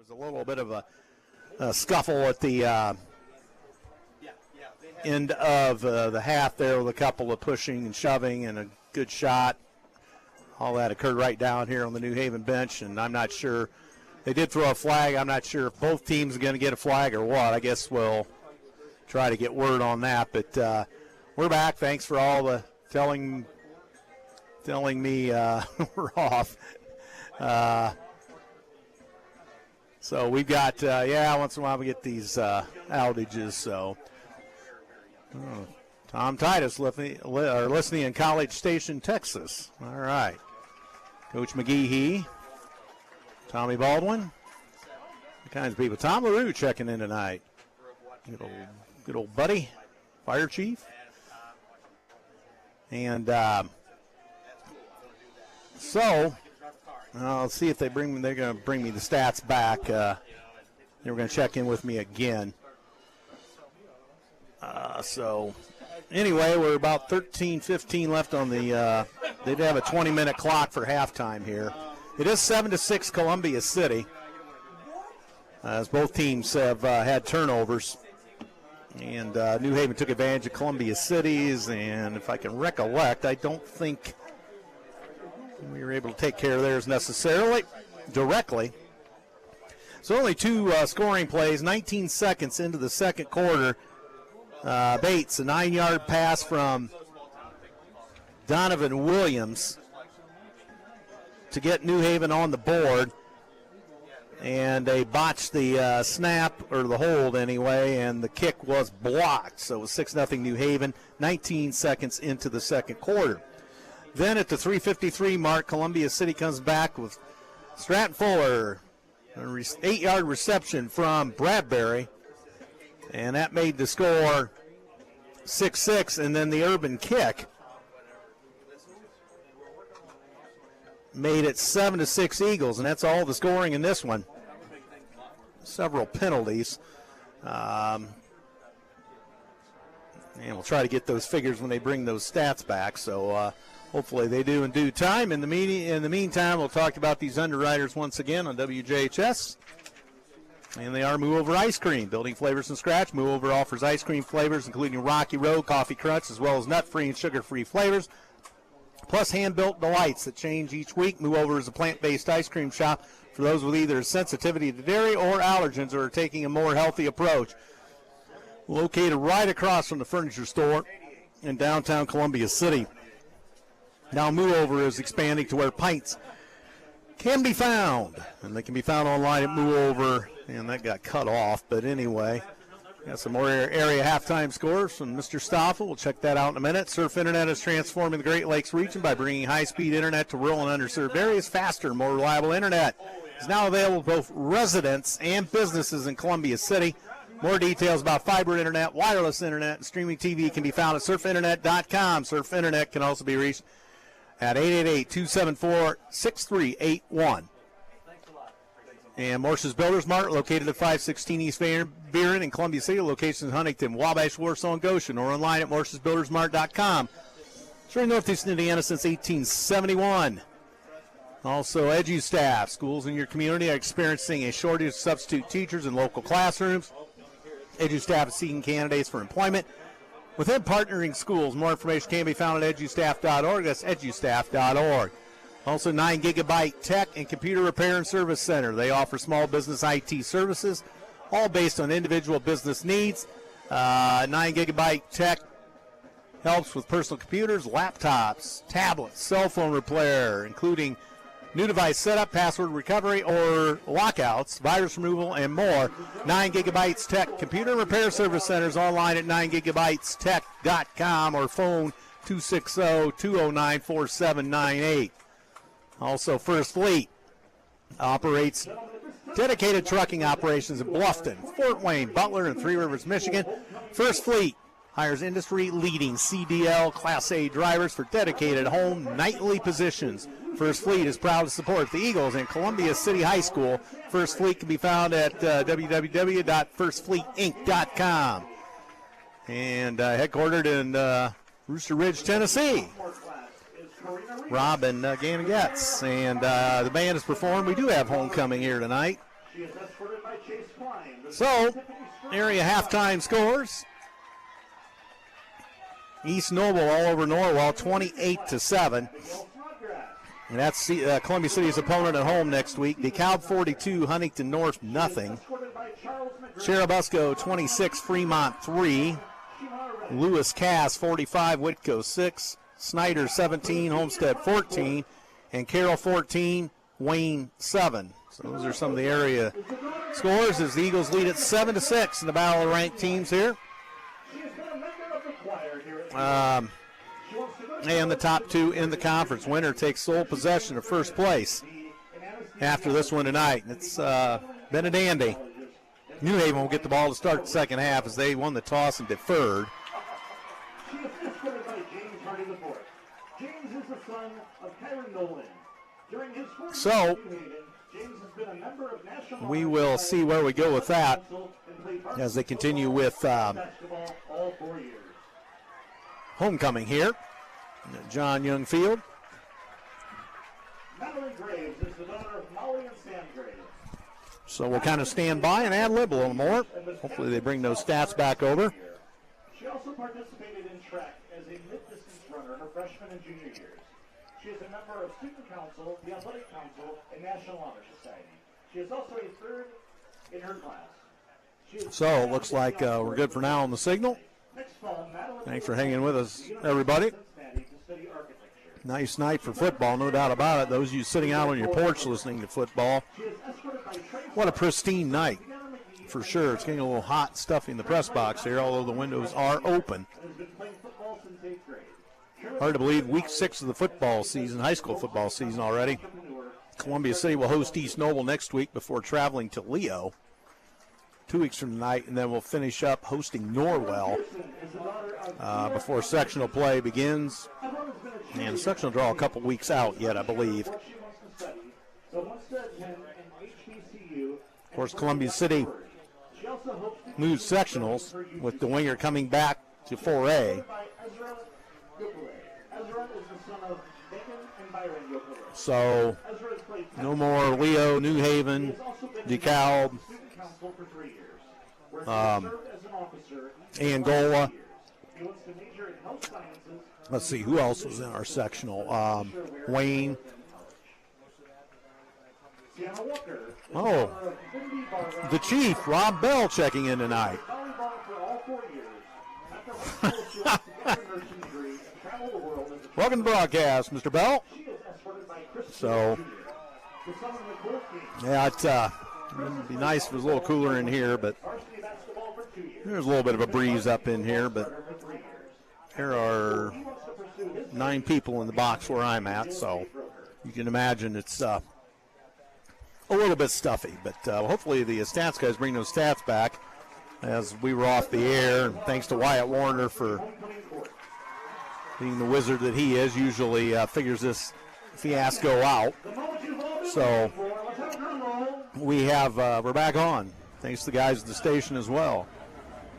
was a little bit of a scuffle at the end of the half there with a couple of pushing and shoving and a good shot. All that occurred right down here on the New Haven bench, and I'm not sure. They did throw a flag. I'm not sure if both teams are going to get a flag or what. I guess we'll try to get word on that. But we're back. Thanks for all the telling me we're off. So we've got, once in a while we get these outages. So Tom Titus listening in College Station, Texas. All right. Coach McGee, Tommy Baldwin, all kinds of people. Tom LaRue checking in tonight. Good old buddy, fire chief. And so I'll see if they're going to bring me the stats back. They were going to check in with me again. So anyway, we're about 13-15 left on the they have a 20-minute clock for halftime here. It is 7-6 Columbia City, as both teams have had turnovers. And New Haven took advantage of Columbia City's, and if I can recollect, I don't think we were able to take care of theirs necessarily directly. So only two scoring plays, 19 seconds into the second quarter. Bates, a 9-yard pass from Donovan Williams to get New Haven on the board. And they botched the snap, or the hold anyway, and the kick was blocked. So it was 6-0 New Haven, 19 seconds into the second quarter. Then at the 3:53 mark, Columbia City comes back with Stratton Fuller, an 8-yard reception from Bradbury. And that made the score 6-6, and then the Urban kick made it 7-6 Eagles, and that's all the scoring in this one. Several penalties. And we'll try to get those figures when they bring those stats back, so hopefully they do in due time. In the meantime, we'll talk about these underwriters once again on WJHS. And they are Move Over Ice Cream, building flavors from scratch. Move Over offers ice cream flavors, including Rocky Road, Coffee Crunch, as well as nut-free and sugar-free flavors, plus hand-built delights that change each week. Move Over is a plant-based ice cream shop for those with either sensitivity to dairy or allergens or are taking a more healthy approach. Located right across from the furniture store in downtown Columbia City. Now Move Over is expanding to where pints can be found, and they can be found online at Move Over. And that got cut off, but anyway, got some more area halftime scores from Mr. Stoffel. We'll check that out in a minute. Surf Internet is transforming the Great Lakes region by bringing high-speed internet to rural and underserved areas. Faster, more reliable internet is now available to both residents and businesses in Columbia City. More details about fiber internet, wireless internet, and streaming TV can be found at surfinternet.com. Surf Internet can also be reached at 888-274-6381. And Morse's Builders Mart, located at 516 East Van Buren in Columbia City. Locations in Huntington, Wabash, Warsaw, and Goshen, or online at morsesbuildersmart.com. Serving Northeast Indiana since 1871. Also, EduStaff. Schools in your community are experiencing a shortage of substitute teachers in local classrooms. EduStaff is seeking candidates for employment within partnering schools. More information can be found at edustaff.org. That's edustaff.org. Also, 9 Gigabyte Tech and Computer Repair and Service Center. They offer small business IT services, all based on individual business needs. 9 Gigabyte Tech helps with personal computers, laptops, tablets, cell phone repair, including new device setup, password recovery, or lockouts, virus removal, and more. 9 Gigabytes Tech Computer Repair Service Centers online at 9gigabytestech.com or phone 260-209-4798. Also, First Fleet operates dedicated trucking operations in Bluffton, Fort Wayne, Butler, and Three Rivers, Michigan. First Fleet hires industry-leading CDL Class A drivers for dedicated home nightly positions. First Fleet is proud to support the Eagles and Columbia City High School. First Fleet can be found at www.firstfleetinc.com. And headquartered in Rooster Ridge, Tennessee. Rob and Gannon Getz. And the band has performed. We do have homecoming here tonight. So, area halftime scores. East Noble all over Norwell, 28-7. And that's Columbia City's opponent at home next week. DeKalb 42, Huntington North nothing. Cherubusco 26, Fremont 3. Lewis Cass 45, Whitco 6. Snyder 17, Homestead 14. And Carroll 14, Wayne 7. So those are some of the area scores as the Eagles lead at 7-6 in the battle of ranked teams here. And the top two in the conference. Winner takes sole possession of first place after this one tonight. It's been a dandy. New Haven will get the ball to start the second half as they won the toss and deferred. So we will see where we go with that as they continue with homecoming here at John Young Field. So we'll kind of stand by and ad lib a little more. Hopefully they bring those stats back over. She also participated in track as a mid-distance runner her freshman and junior years. She is a member of Student Council, the Athletic Council, and National Honor Society. She is also a third in her class. So it looks like we're good for now on the signal. Thanks for hanging with us, everybody. Nice night for football, no doubt about it. Those of you sitting out on your porch listening to football, what a pristine night, for sure. It's getting a little hot and stuffy in the press box here, although the windows are open. Hard to believe, week 6 of the football season, high school football season already. Columbia City will host East Noble next week before traveling to Leo 2 weeks from tonight, and then we'll finish up hosting Norwell before sectional play begins. And sectional draw a couple weeks out yet, I believe. Of course, Columbia City moves sectionals with the winger coming back to 4A. So, no more Leo, New Haven, DeKalb, Angola. Let's see, who else was in our sectional? Wayne. Oh, the Chief, Rob Bell, checking in tonight. Welcome to the broadcast, Mr. Bell. So, yeah, it'd be nice if it was a little cooler in here, but there's a little bit of a breeze up in here, but there are 9 people in the box where I'm at, so you can imagine it's a little bit stuffy. But hopefully the stats guys bring those stats back as we were off the air. And thanks to Wyatt Warner for being the wizard that he is, usually figures this fiasco out. So we're back on. Thanks to the guys at the station as well.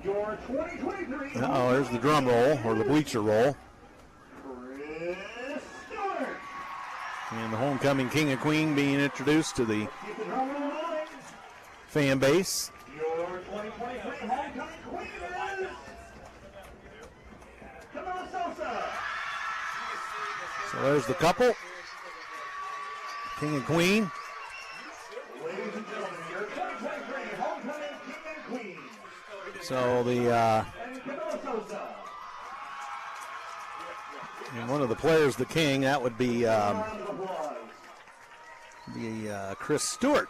Uh-oh, there's the drum roll, or the bleacher roll. And the homecoming king and queen being introduced to the fan base. So there's the couple, king and queen. So and one of the players, the king, that would be Chris Stewart.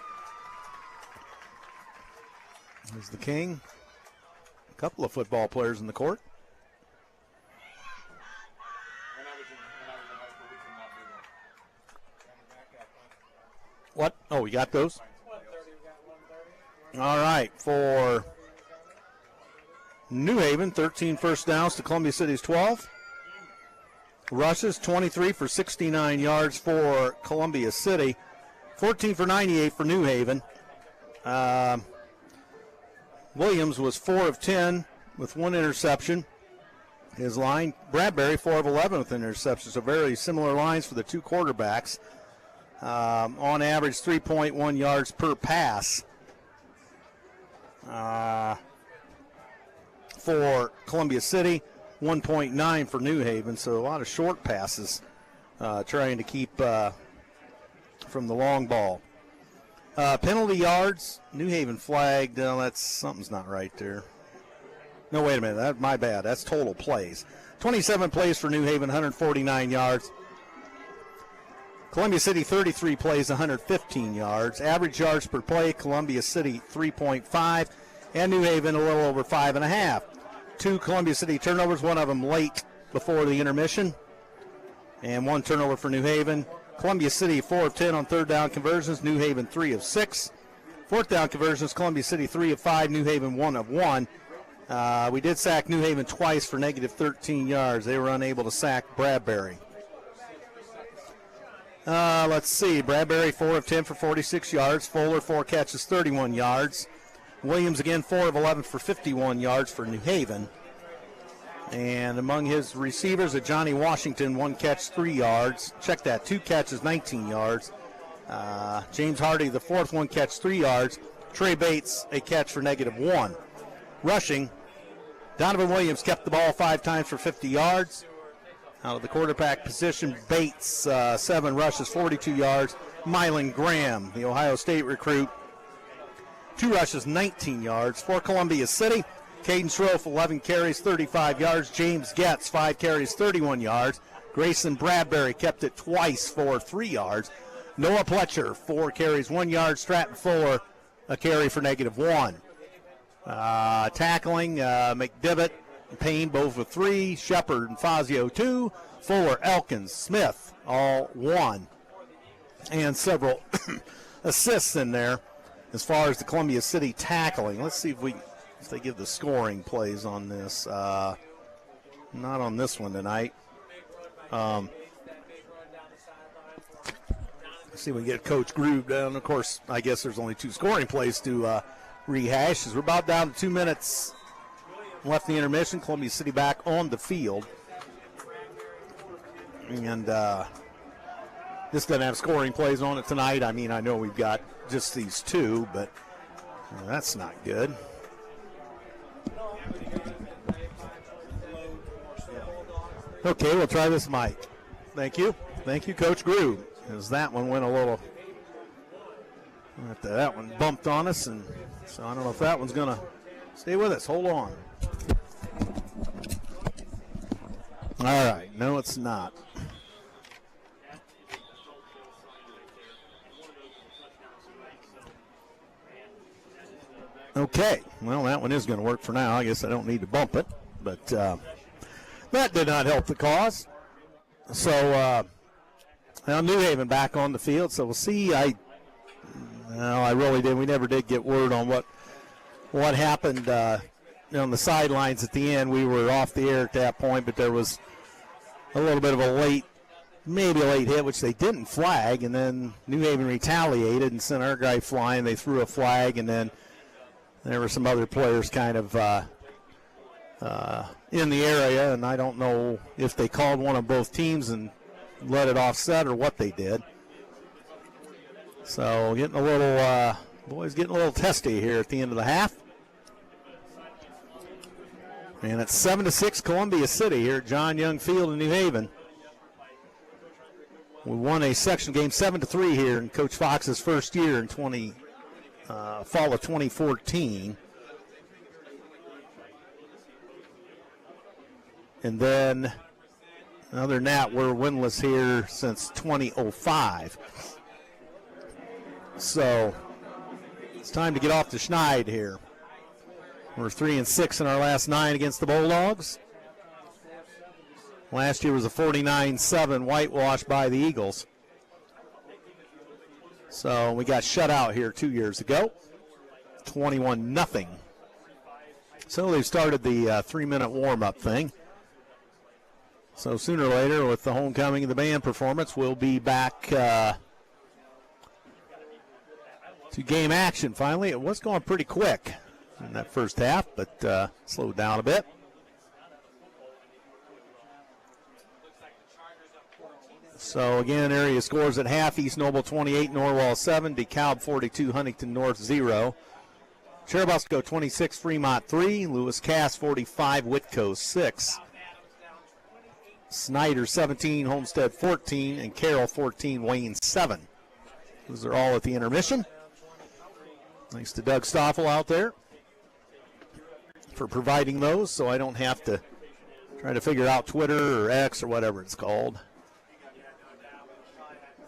There's the king. A couple of football players in the court. What? Oh, we got those? All right, for New Haven, 13 first downs to Columbia City's 12. Rushes, 23 for 69 yards for Columbia City. 14 for 98 for New Haven. Williams was 4 of 10 with 1 interception. His line, Bradbury, 4 of 11 with an interception. So very similar lines for the two quarterbacks. On average, 3.1 yards per pass. for Columbia City, 1.9 for New Haven. So a lot of short passes trying to keep from the long ball. Penalty yards, New Haven flagged. That's something's not right there. No, wait a minute. My bad. That's total plays. 27 plays for New Haven, 149 yards. Columbia City, 33 plays, 115 yards. Average yards per play, Columbia City, 3.5. And New Haven, a little over 5.5. 2 Columbia City turnovers, one of them late before the intermission. And 1 turnover for New Haven. Columbia City, 4 of 10 on third down conversions. New Haven, 3 of 6. Fourth down conversions, Columbia City, 3 of 5. New Haven, 1 of 1. We did sack New Haven twice for negative 13 yards. They were unable to sack Bradbury. Let's see. Bradbury, 4 of 10 for 46 yards. Fuller, 4 catches, 31 yards. Williams, again, 4 of 11 for 51 yards for New Haven. And among his receivers, Johnny Washington, 1 catch, 3 yards. Check that, 2 catches, 19 yards. James Hardy, the 4th, 1 catch, 3 yards. Trey Bates, a catch for negative 1. Rushing, Donovan Williams kept the ball 5 times for 50 yards. Out of the quarterback position, Bates, 7 rushes, 42 yards. Mylan Graham, the Ohio State recruit, 2 rushes, 19 yards. For Columbia City, Caden Schroff, 11 carries, 35 yards. James Getz, 5 carries, 31 yards. Grayson Bradbury kept it twice for 3 yards. Noah Pletcher, 4 carries, 1 yard. Stratton Fuller, a carry for negative 1. Tackling, McDivitt, Payne both with 3, Shepard and Fazio 2, Fuller, Elkins, Smith all 1, and several assists in there as far as the Columbia City tackling. Let's see if they give the scoring plays on this. Not on this one tonight. Let's see if we get Coach Groove down. Of course, I guess there's only 2 scoring plays to rehash as we're about down to 2 minutes left in the intermission. Columbia City back on the field. And this doesn't have scoring plays on it tonight. I mean, I know we've got just these 2, but that's not good. Okay, we'll try this mic. Thank you. Thank you, Coach Groove. As that one went a little, that one bumped on us, and so I don't know if that one's going to stay with us. Hold on. All right. No, it's not. Okay. Well, that one is going to work for now. I guess I don't need to bump it, but that did not help the cause. So now New Haven back on the field. So we'll see. I really did. We never did get word on what happened on the sidelines at the end. We were off the air at that point, but there was a little bit of a late hit, which they didn't flag, and then New Haven retaliated and sent our guy flying. They threw a flag, and then there were some other players kind of in the area, and I don't know if they called one of both teams and let it offset or what they did. So getting a little, boys getting a little testy here at the end of the half. And it's 7-6 Columbia City here at John Young Field in New Haven. We won a section game 7-3 here in Coach Fox's first year in fall of 2014. And then, other than that, we're winless here since 2005. So it's time to get off the schneid here. We're 3-6 in our last 9 against the Bulldogs. Last year was a 49-7 whitewash by the Eagles. So we got shut out here 2 years ago, 21-0. So they've started the 3-minute warm-up thing. So sooner or later, with the homecoming and the band performance, we'll be back to game action finally. It was going pretty quick in that first half, but slowed down a bit. So again, area scores at half: East Noble 28, Norwell 7, DeKalb 42, Huntington North 0. Cherubusco 26, Fremont 3, Lewis Cass 45, Whitco 6. Snyder 17, Homestead 14, and Carroll 14, Wayne 7. Those are all at the intermission. Thanks to Doug Stoffel out there for providing those, so I don't have to try to figure out Twitter or X or whatever it's called,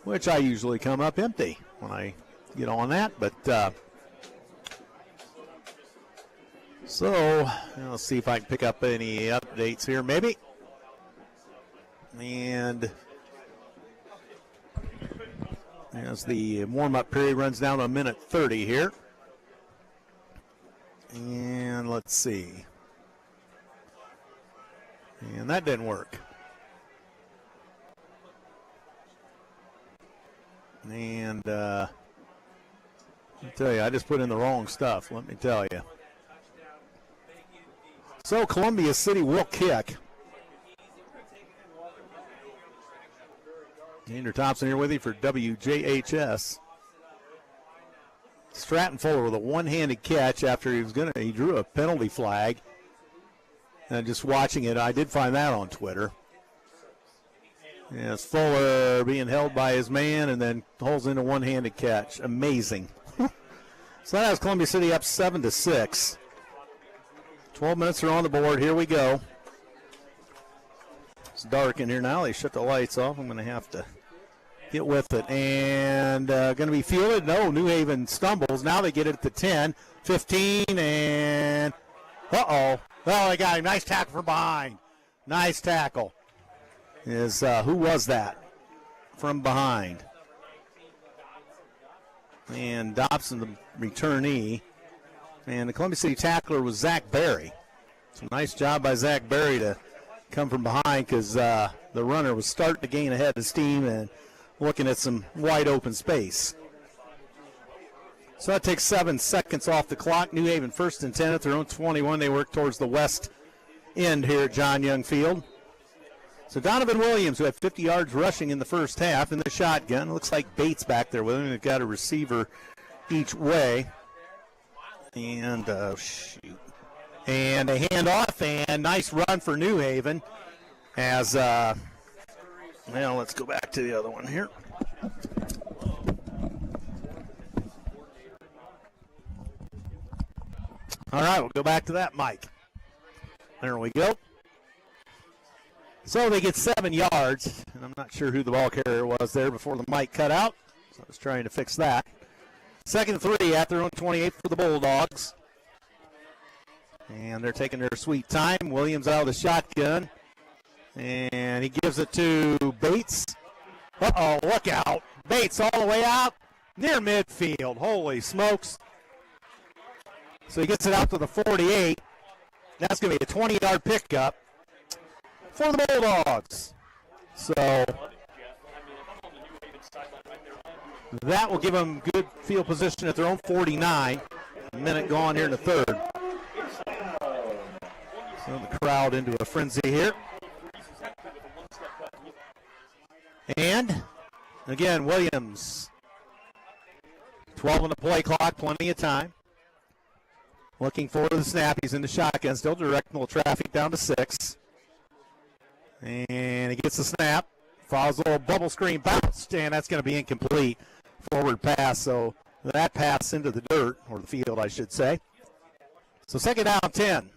which I usually come up empty when I get on that. But so let's see if I can pick up any updates here, maybe. And as the warm-up period runs down to a minute 30 here. And let's see. And that didn't work. And I'll tell you, I just put in the wrong stuff, let me tell you. So Columbia City will kick. Andrew Thompson here with you for WJHS. Stratton Fuller with a one-handed catch after he drew a penalty flag. And just watching it, I did find that on Twitter. Yes, Fuller being held by his man and then holds in a one-handed catch. Amazing. So that has Columbia City up 7-6. 12 minutes are on the board. Here we go. It's dark in here now. They shut the lights off. I'm going to have to get with it. And going to be fielded. No, New Haven stumbles. Now they get it at the 10, 15, and uh-oh. Oh, they got a nice tackle from behind. Nice tackle. Who was that from behind? And Dobson, the returnee. And the Columbia City tackler was Zach Berry. So nice job by Zach Berry to come from behind because the runner was starting to gain ahead of steam and looking at some wide open space. So that takes 7 seconds off the clock. New Haven first and 10 at their own 21. They work towards the west end here at John Young Field. So Donovan Williams, who had 50 yards rushing in the first half in the shotgun. Looks like Bates back there with him. They've got a receiver each way. And shoot. And a handoff and nice run for New Haven as, now let's go back to the other one here. All right, we'll go back to that mic. There we go. So they get 7 yards, and I'm not sure who the ball carrier was there before the mic cut out, so I was trying to fix that. 2nd and 3 at their own 28 for the Bulldogs. And they're taking their sweet time. Williams out of the shotgun, and he gives it to Bates. Uh-oh, look out. Bates all the way out near midfield. Holy smokes. So he gets it out to the 48. That's going to be a 20-yard pickup for the Bulldogs. So that will give them good field position at their own 49. A minute gone here in the third. So the crowd into a frenzy here. And again, Williams. 12 on the play clock, plenty of time. Looking for the snap. He's in the shotgun, still directing the traffic down to 6. And he gets the snap. Follows a little bubble screen, bounced, and that's going to be incomplete. Forward pass, so that pass into the dirt, or the field, I should say. So 2nd down, 10.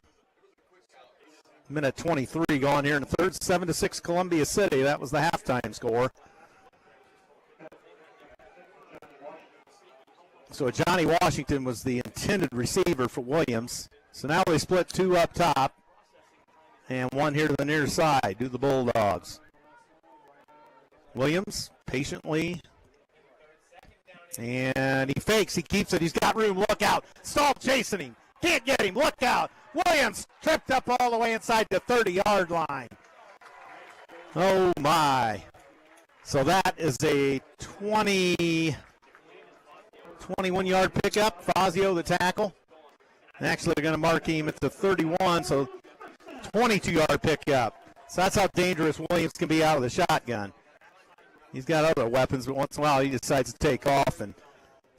Minute 23 gone here in the third. 7-6 Columbia City. That was the halftime score. So Johnny Washington was the intended receiver for Williams. So now they split 2 up top and 1 here to the near side. Do the Bulldogs. Williams patiently. And he fakes. He keeps it. He's got room. Look out. Stahl chasing him. Can't get him. Look out. Williams tripped up all the way inside the 30-yard line. Oh, my. So that is a 21-yard pickup. Fazio, the tackle. Actually, they're going to mark him at the 31, so 22-yard pickup. So that's how dangerous Williams can be out of the shotgun. He's got other weapons, but once in a while he decides to take off and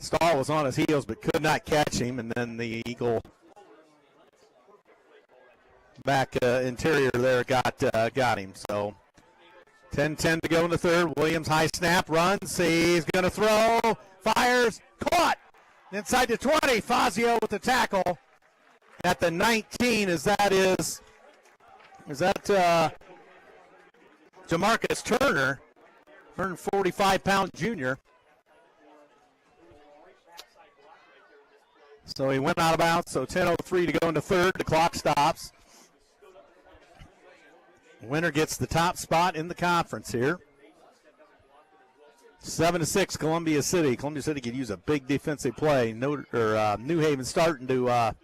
Stahl was on his heels but could not catch him, and then the Eagle back interior there got him. So 10-10 to go in the third. Williams high snap, runs, he's going to throw, fires, caught inside the 20. Fazio with the tackle at the 19. Is that Jamarcus Turner, 145-pound junior. So he went out of bounds. So 10:03 to go in the third. The clock stops. Winner gets the top spot in the conference here. 7-6, Columbia City. Columbia City could use a big defensive play. New Haven starting to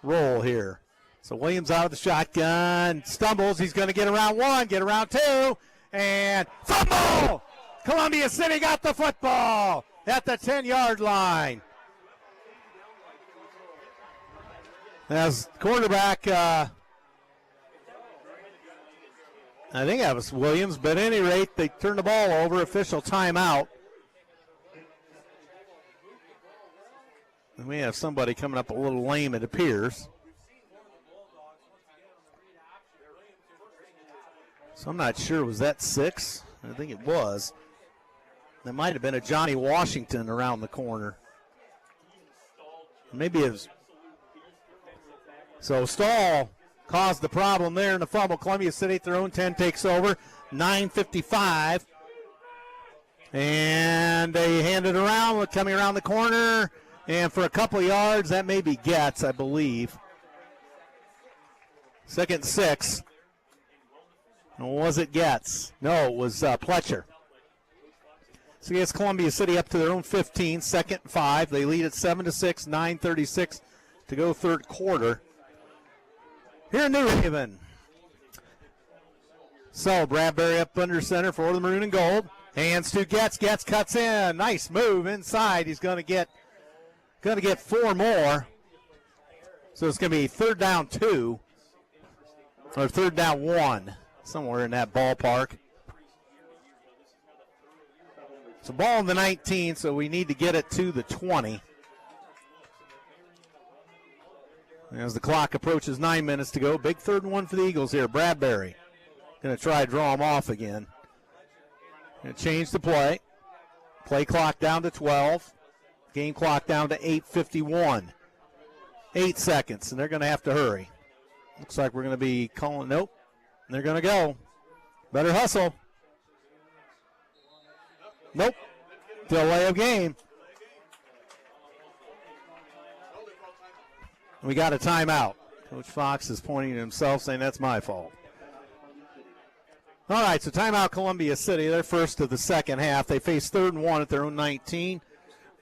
roll here. So Williams out of the shotgun, stumbles. He's going to get around one, get around two, and fumble! Columbia City got the football at the 10-yard line. As quarterback, I think that was Williams, but at any rate, they turned the ball over. Official timeout. And we have somebody coming up a little lame, it appears. So I'm not sure. Was that 6? I think it was. There might have been a Johnny Washington around the corner. Maybe it was. So Stahl caused the problem there in the fumble. Columbia City at their own 10 takes over. 9:55. And they hand it around, coming around the corner. And for a couple of yards, that may be Getz, I believe. 2nd and 6. Or was it Getz? No, it was Pletcher. So he gets Columbia City up to their own 15, 2nd and 5. They lead at 7-6, 9:36 to go third quarter. Here in New Haven. So Bradbury up under center for the maroon and gold. Hands to Getz. Getz cuts in. Nice move inside. He's going to get 4 more. So it's going to be 3rd down 2 or 3rd down 1, somewhere in that ballpark. So ball in the 19, so we need to get it to the 20. As the clock approaches 9 minutes to go, big 3rd and 1 for the Eagles here. Bradbury going to try to draw him off again. Going to change the play. Play clock down to 12. Game clock down to 8:51. 8 seconds, and they're going to have to hurry. Looks like we're going to be calling. Nope. They're going to go. Better hustle. Nope. Delay of game. We got a timeout. Coach Fox is pointing to himself, saying that's my fault. All right, so timeout Columbia City. They're first of the second half. They face 3rd and 1 at their own 19.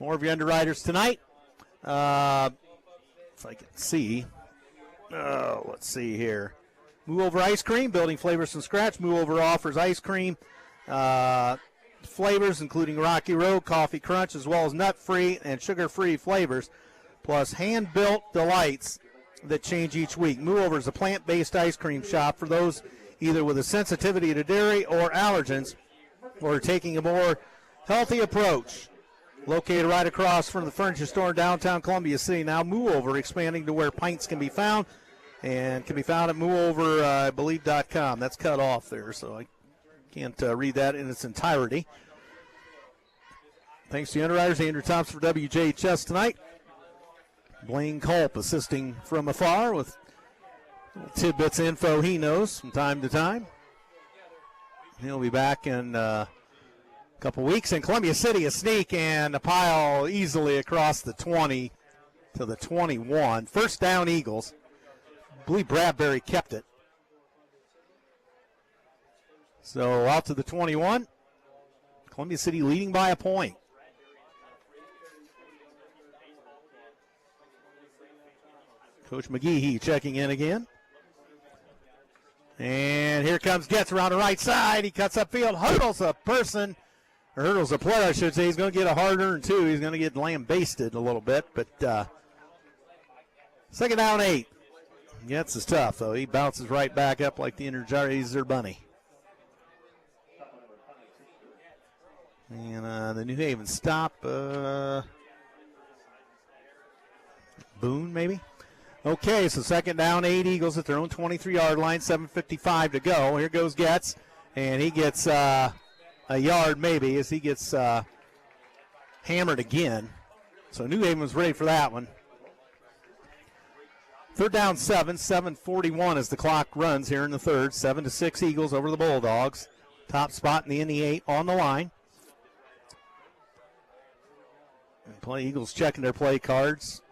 More of your underwriters tonight. If I can see. Let's see here. Move Over Ice Cream, building flavors from scratch. Move Over offers ice cream flavors, including Rocky Road, Coffee Crunch, as well as nut-free and sugar-free flavors, plus hand-built delights that change each week. Move Over is a plant-based ice cream shop for those either with a sensitivity to dairy or allergens or taking a more healthy approach. Located right across from the furniture store in downtown Columbia City. Now Move Over expanding to where pints can be found and can be found at moveover, I believe.com. That's cut off there, so I can't read that in its entirety. Thanks to the underwriters, Andrew Thompson for WJHS tonight. Blaine Culp assisting from afar with tidbits of info he knows from time to time. He'll be back in a couple weeks. In Columbia City, a sneak and a pile easily across the 20 to the 21. 1st down Eagles. I believe Bradbury kept it. So out to the 21. Columbia City leading by a point. Coach McGehee checking in again. And here comes Getz around the right side. He cuts upfield, hurdles a person, or hurdles a player, I should say. He's going to get a hard-earned 2. He's going to get lambasted a little bit, but 2nd down 8. Getz is tough, though. He bounces right back up like the Energizer Bunny. And the New Haven stop. Boone, maybe? Okay, so second down, 8 Eagles at their own 23-yard line, 7:55 to go. Here goes Getz, and he gets a yard maybe as he gets hammered again. So New Haven was ready for that one. Third down 7:41 as the clock runs here in the third. 7-6 Eagles over the Bulldogs. Top spot in the Indy 8 on the line. Eagles checking their play cards.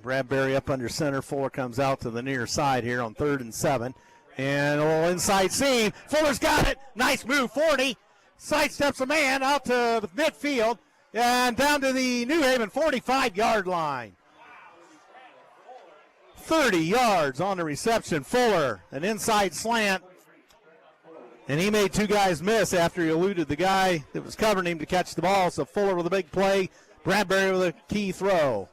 Bradbury up under center. Fuller comes out to the near side here on 3rd and 7. And a little inside seam. Fuller's got it. Nice move, 40. Sidesteps a man out to the midfield and down to the New Haven 45-yard line. 30 yards on the reception. Fuller, an inside slant. And he made 2 guys miss after he eluded the guy that was covering him to catch the ball. So Fuller with a big play. Bradbury with a key throw.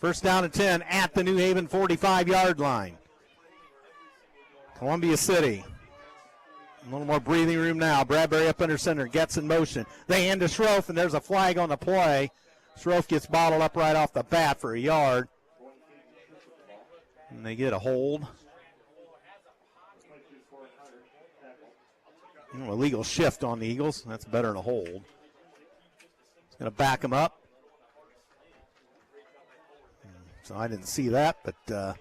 First down and 10 at the New Haven 45-yard line. Columbia City. A little more breathing room now. Bradbury up under center. Gets in motion. They hand to Schroff, and there's a flag on the play. Schroff gets bottled up right off the bat for a yard. And they get a hold. Illegal shift on the Eagles. That's better than a hold. It's going to back them up. So I didn't see that, but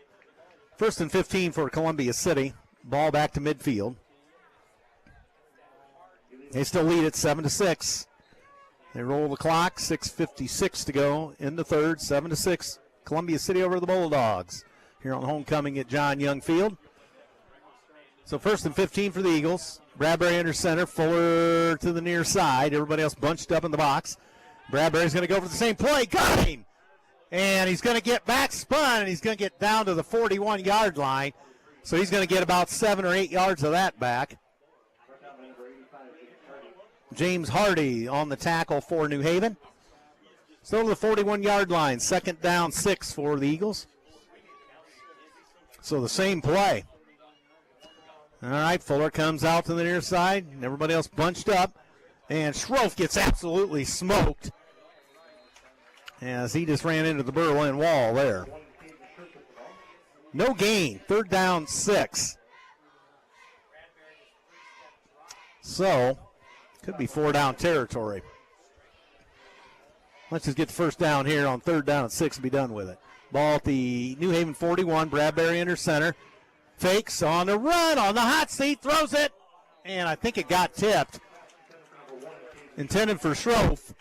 first and 15 for Columbia City. Ball back to midfield. They still lead it 7-6. They roll the clock. 6:56 to go in the third. 7-6. Columbia City over the Bulldogs here on homecoming at John Young Field. So first and 15 for the Eagles. Bradbury under center. Fuller to the near side. Everybody else bunched up in the box. Bradbury's going to go for the same play. Got him! And he's going to get back spun, and he's going to get down to the 41-yard line. So he's going to get about 7 or 8 yards of that back. James Hardy on the tackle for New Haven. Still to the 41-yard line. Second down 6 for the Eagles. So the same play. All right, Fuller comes out to the near side, and everybody else bunched up. And Schroff gets absolutely smoked as he just ran into the Berlin Wall there. No gain. Third down 6. So, could be 4-down territory. Let's just get the first down here on third down and 6 and be done with it. Ball at the New Haven 41. Bradbury under center. Fakes on the run, on the hot seat, throws it. And I think it got tipped. Intended for Schroff.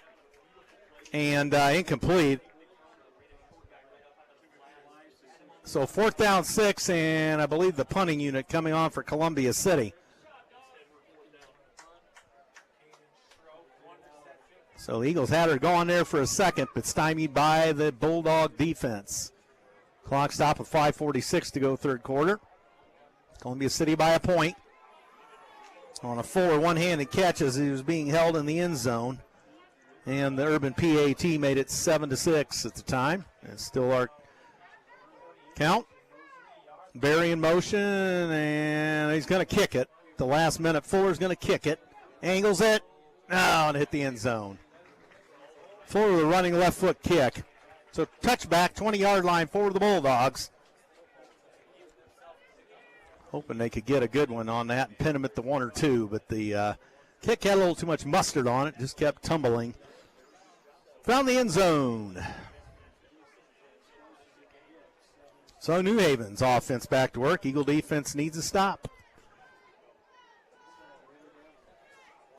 And incomplete. So 4th down 6, and I believe the punting unit coming on for Columbia City. So the Eagles had her going there for a second, but stymied by the Bulldog defense. Clock stop with 5:46 to go third quarter. Columbia City by a point. On a Fuller one-handed catch as he was being held in the end zone. And the Urban PAT made it 7-6 at the time. It's still our count. Barry in motion, and he's going to kick it. The last minute, Fuller's going to kick it. Angles it. Oh, and hit the end zone. Fuller with a running left foot kick. So touchback, 20-yard line for the Bulldogs. Hoping they could get a good one on that and pin them at the 1 or 2, but the kick had a little too much mustard on it, just kept tumbling. Found the end zone. So New Haven's offense back to work. Eagle defense needs a stop.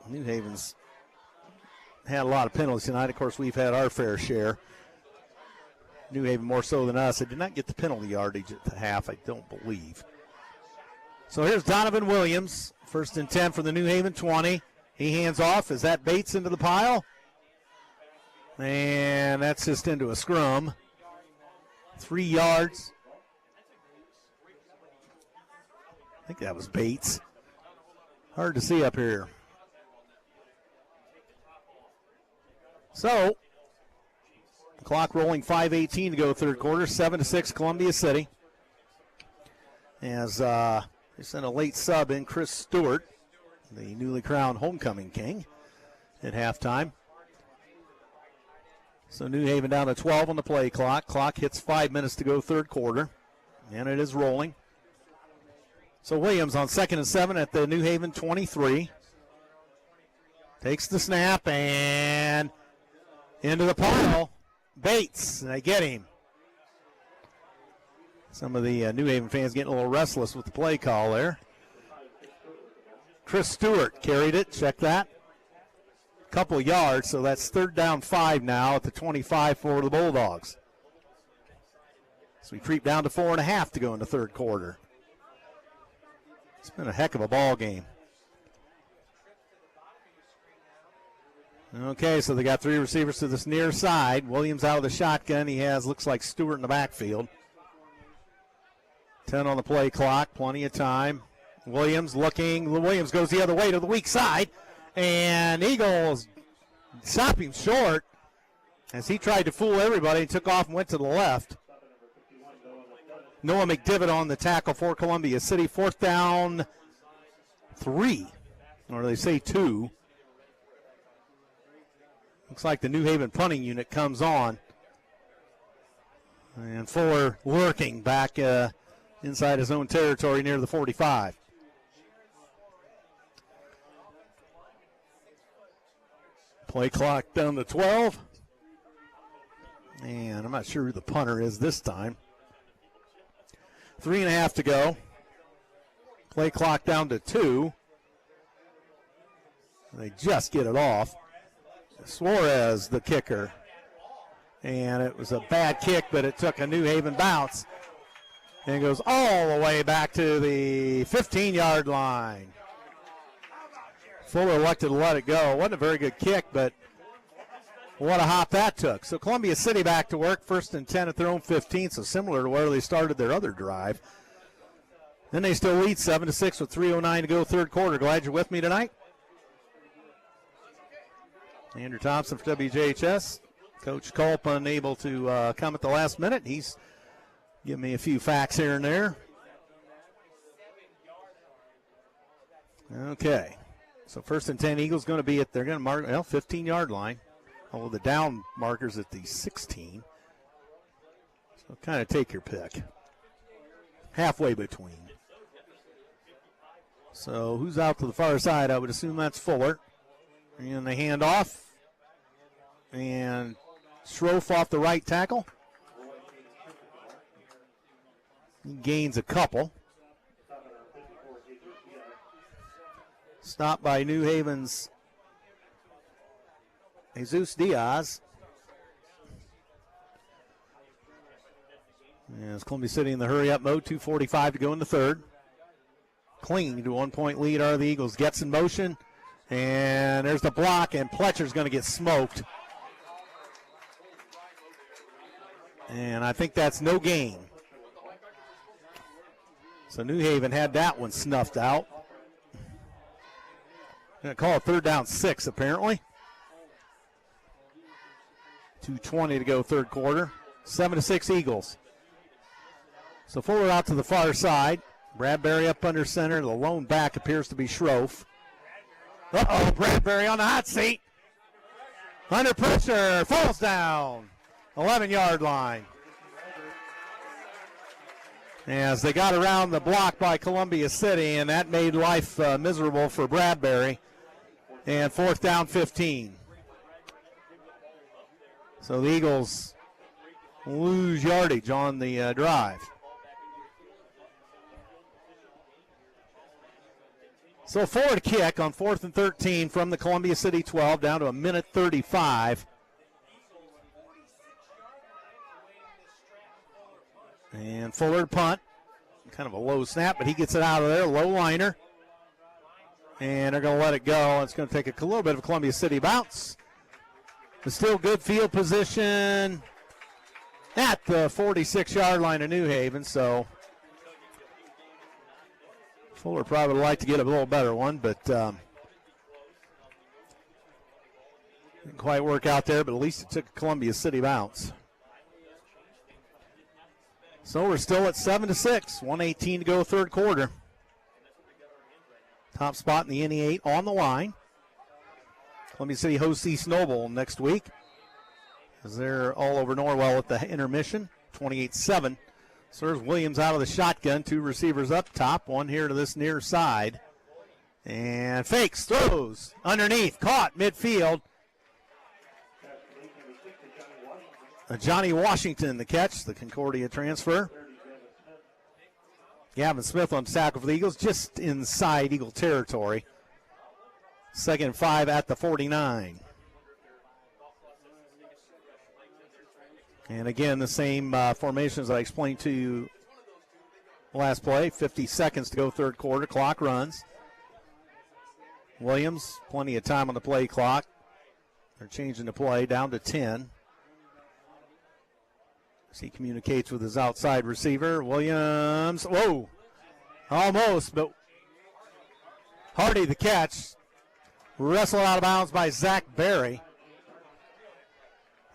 New Haven's had a lot of penalties tonight. Of course, we've had our fair share. New Haven more so than us. They did not get the penalty yardage at the half, I don't believe. So here's Donovan Williams. 1st and 10 for the New Haven 20. He hands off. Is that Bates into the pile? And that's just into a scrum. 3 yards. I think that was Bates. Hard to see up here. So, clock rolling, 5:18 to go third quarter. 7-6 Columbia City. As they sent a late sub in, Chris Stewart, the newly crowned homecoming king, at halftime. So New Haven down to 12 on the play clock. Clock hits 5 minutes to go third quarter. And it is rolling. So Williams on 2nd and 7 at the New Haven 23. Takes the snap and into the pile. Bates, and they get him. Some of the New Haven fans getting a little restless with the play call there. Chris Stewart carried it. Check that. Couple yards, so that's 3rd down 5 now at the 25 for the Bulldogs. So we creep down to 4.5 to go in the third quarter. It's been a heck of a ball game. Okay, so they got 3 receivers to this near side. Williams out of the shotgun. He has, looks like, Stewart in the backfield. 10 on the play clock, plenty of time. Williams looking. Williams goes the other way to the weak side. And Eagles stop him short as he tried to fool everybody and took off and went to the left. Noah McDivitt on the tackle for Columbia City. 4th down 3, or they say 2. Looks like the New Haven punting unit comes on. And Fuller lurking back inside his own territory near the 45. Play clock down to 12. And I'm not sure who the punter is this time. 3.5 to go. Play clock down to 2. They just get it off. Suarez, the kicker. And it was a bad kick, but it took a New Haven bounce. And it goes all the way back to the 15-yard line. Fuller elected to let it go. It wasn't a very good kick, but what a hop that took. So Columbia City back to work, 1st and 10 at their own 15, so similar to where they started their other drive. Then they still lead 7-6 with 3:09 to go third quarter. Glad you're with me tonight. Andrew Thompson for WJHS. Coach Culp unable to come at the last minute. He's giving me a few facts here and there. Okay. So 1st and 10, Eagles going to be they're going to mark, 15-yard line. Although the down marker's at the 16. So kind of take your pick. Halfway between. So who's out to the far side? I would assume that's Fuller. And the handoff. And Schroff off the right tackle. He gains a couple. Stopped by New Haven's Jesus Diaz. As Columbia City in the hurry-up mode, 2:45 to go in the third. Clinging to 1-point lead are the Eagles. Gets in motion, and there's the block, and Pletcher's going to get smoked. And I think that's no gain. So New Haven had that one snuffed out. Going to call it 3rd down 6, apparently. 2:20 to go third quarter. 7-6 Eagles. So Fuller out to the far side. Bradbury up under center. The lone back appears to be Schroff. Bradbury on the hot seat. Under pressure. Falls down. 11-yard line. As they got around the block by Columbia City, and that made life miserable for Bradbury. And 4th down 15. So the Eagles lose yardage on the drive. So forward kick on 4th and 13 from the Columbia City 12 down to 1:35. And Fuller punt. Kind of a low snap, but he gets it out of there. Low liner. And they're going to let it go. It's going to take a little bit of a Columbia City bounce. But still good field position at the 46-yard line of New Haven. So Fuller probably would like to get a little better one, but didn't quite work out there, but at least it took a Columbia City bounce. So we're still at 7-6, 1:18 to go third quarter. Top spot in the NE8 on the line. Columbia City hosts East Noble next week. as they're all over Norwell at the intermission. 28-7. Serves Williams out of the shotgun. 2 receivers up top. 1 here to this near side. And fakes, throws, underneath, caught midfield. Johnny Washington, the catch, the Concordia transfer. Gavin Smith on tackle for the Eagles, just inside Eagle territory. 2nd and 5 at the 49. And again, the same formations I explained to you last play. 50 seconds to go, third quarter. Clock runs. Williams, plenty of time on the play clock. They're changing the play down to 10. As he communicates with his outside receiver. Williams, whoa, almost, but Hardy the catch. Wrestled out of bounds by Zach Berry.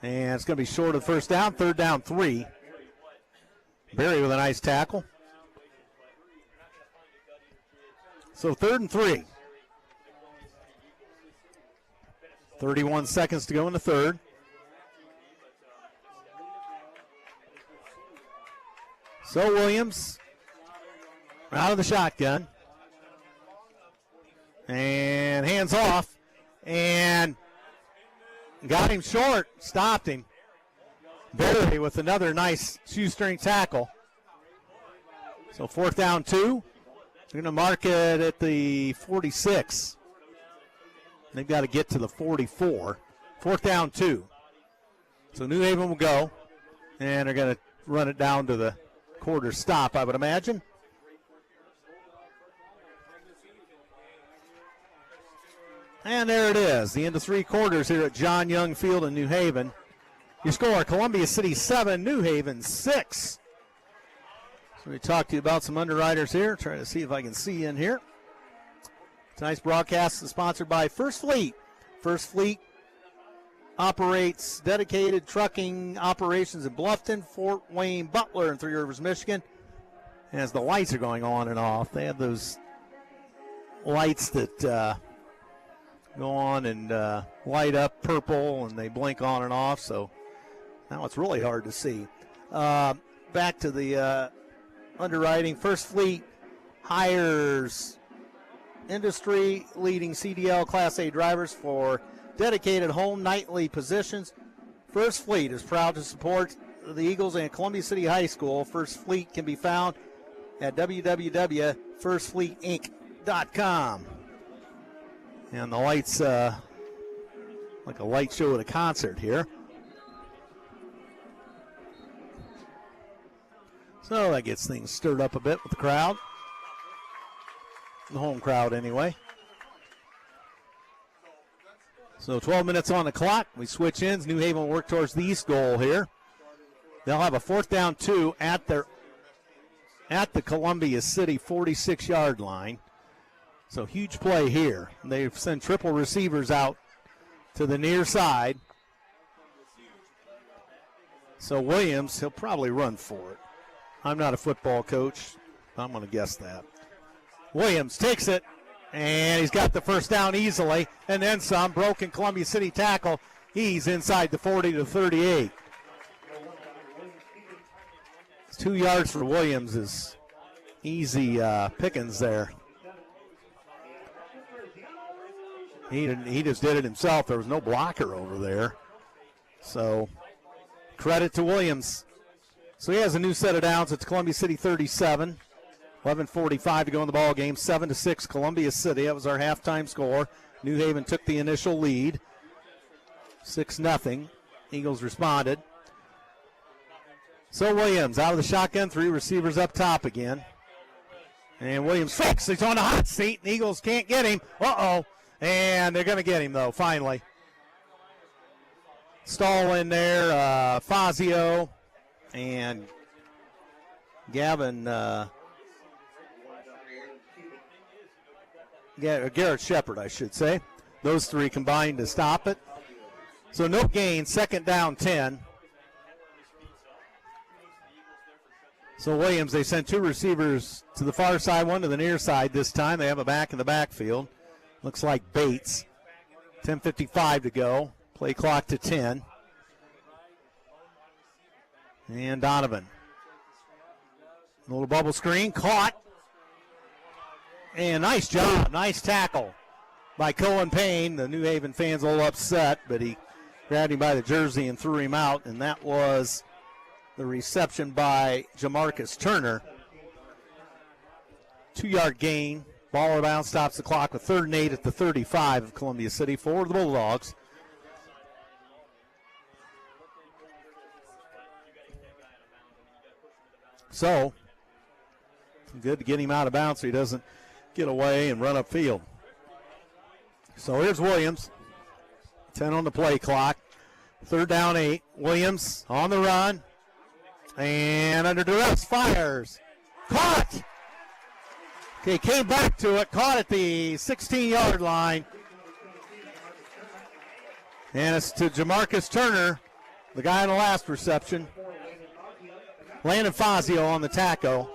And it's going to be short of the first down, 3rd down 3. Berry with a nice tackle. So 3rd and 3. 31 seconds to go in the third. So Williams out of the shotgun. And hands off. And got him short. Stopped him. Berry with another nice shoestring tackle. So 4th down 2. They're going to mark it at the 46. They've got to get to the 44. 4th down 2. So New Haven will go. And they're going to run it down to the quarter stop, I would imagine. And there it is, the end of 3 quarters here at John Young Field in New Haven. Your score, Columbia City 7, New Haven 6. So we talked to you about some underwriters here. Trying to see if I can see in here. Tonight's broadcast is sponsored by First Fleet. First Fleet operates dedicated trucking operations in Bluffton, Fort Wayne, Butler, and Three Rivers, Michigan. And as the lights are going on and off, they have those lights that go on and light up purple, and they blink on and off. So now it's really hard to see. Back to the underwriting. First Fleet hires industry-leading CDL Class A drivers for dedicated home nightly positions. First Fleet is proud to support the Eagles and Columbia City High School. First Fleet can be found at www.firstfleetinc.com. And the lights, like a light show at a concert here. So that gets things stirred up a bit with the crowd. The home crowd, anyway. So 12 minutes on the clock. We switch ends. New Haven will work towards the east goal here. They'll have a 4th down 2 at the Columbia City 46-yard line. So huge play here. They've sent triple receivers out to the near side. So Williams, he'll probably run for it. I'm not a football coach. I'm going to guess that. Williams takes it, and he's got the first down easily, and then some. Broken Columbia City tackle. He's inside the 40 to 38. 2 yards for Williams is easy pickings there. He just did it himself. There was no blocker over there. So credit to Williams. So he has a new set of downs. It's Columbia City 37. 11:45 to go in the ball game. 7-6 Columbia City. That was our halftime score. New Haven took the initial lead. 6-0. Eagles responded. So Williams out of the shotgun. 3 receivers up top again. And Williams fakes. He's on the hot seat. The Eagles can't get him. Uh-oh. And they're going to get him, though, finally. Stall in there. Fazio and Gavin. Garrett Shepard, I should say. Those 3 combined to stop it. So no gain. 2nd down 10. So Williams, they sent 2 receivers to the far side, 1 to the near side this time. They have a back in the backfield. Looks like Bates. 10:55 to go. Play clock to 10. And Donovan. Little bubble screen, caught. And nice job, nice tackle by Cohen Payne. The New Haven fans a little upset, but he grabbed him by the jersey and threw him out, and that was the reception by Jamarcus Turner. 2-yard gain. Ball out of bounds, stops the clock with 3rd and 8 at the 35 of Columbia City for the Bulldogs. So, good to get him out of bounds so he doesn't get away and run upfield. So here's Williams. 10 on the play clock. 3rd down 8. Williams on the run. And under duress, fires. Caught! Okay, came back to it, caught at the 16-yard line. And it's to Jamarcus Turner, the guy in the last reception. Landon Fazio on the tackle.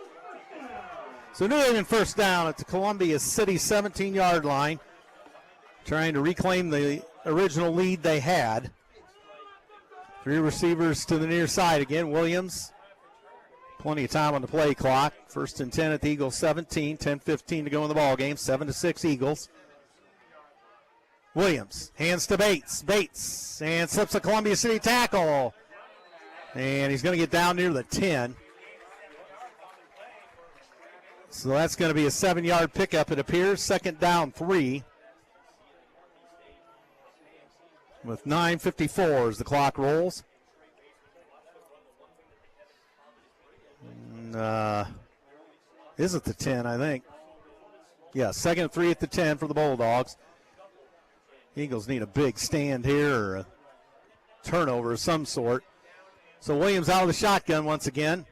So New Haven 1st down at the Columbia City 17-yard line, trying to reclaim the original lead they had. 3 receivers to the near side again. Williams, plenty of time on the play clock. 1st and 10 at the Eagles 17, 10-15 to go in the ball game. 7-6 Eagles. Williams hands to Bates. Bates and slips a Columbia City tackle. And he's going to get down near the 10. So that's going to be a 7-yard pickup, it appears. 2nd down 3. With 9:54 as the clock rolls. Is it the 10, I think? Yeah, 2nd and 3 at the 10 for the Bulldogs. Eagles need a big stand here or a turnover of some sort. So Williams out of the shotgun once again.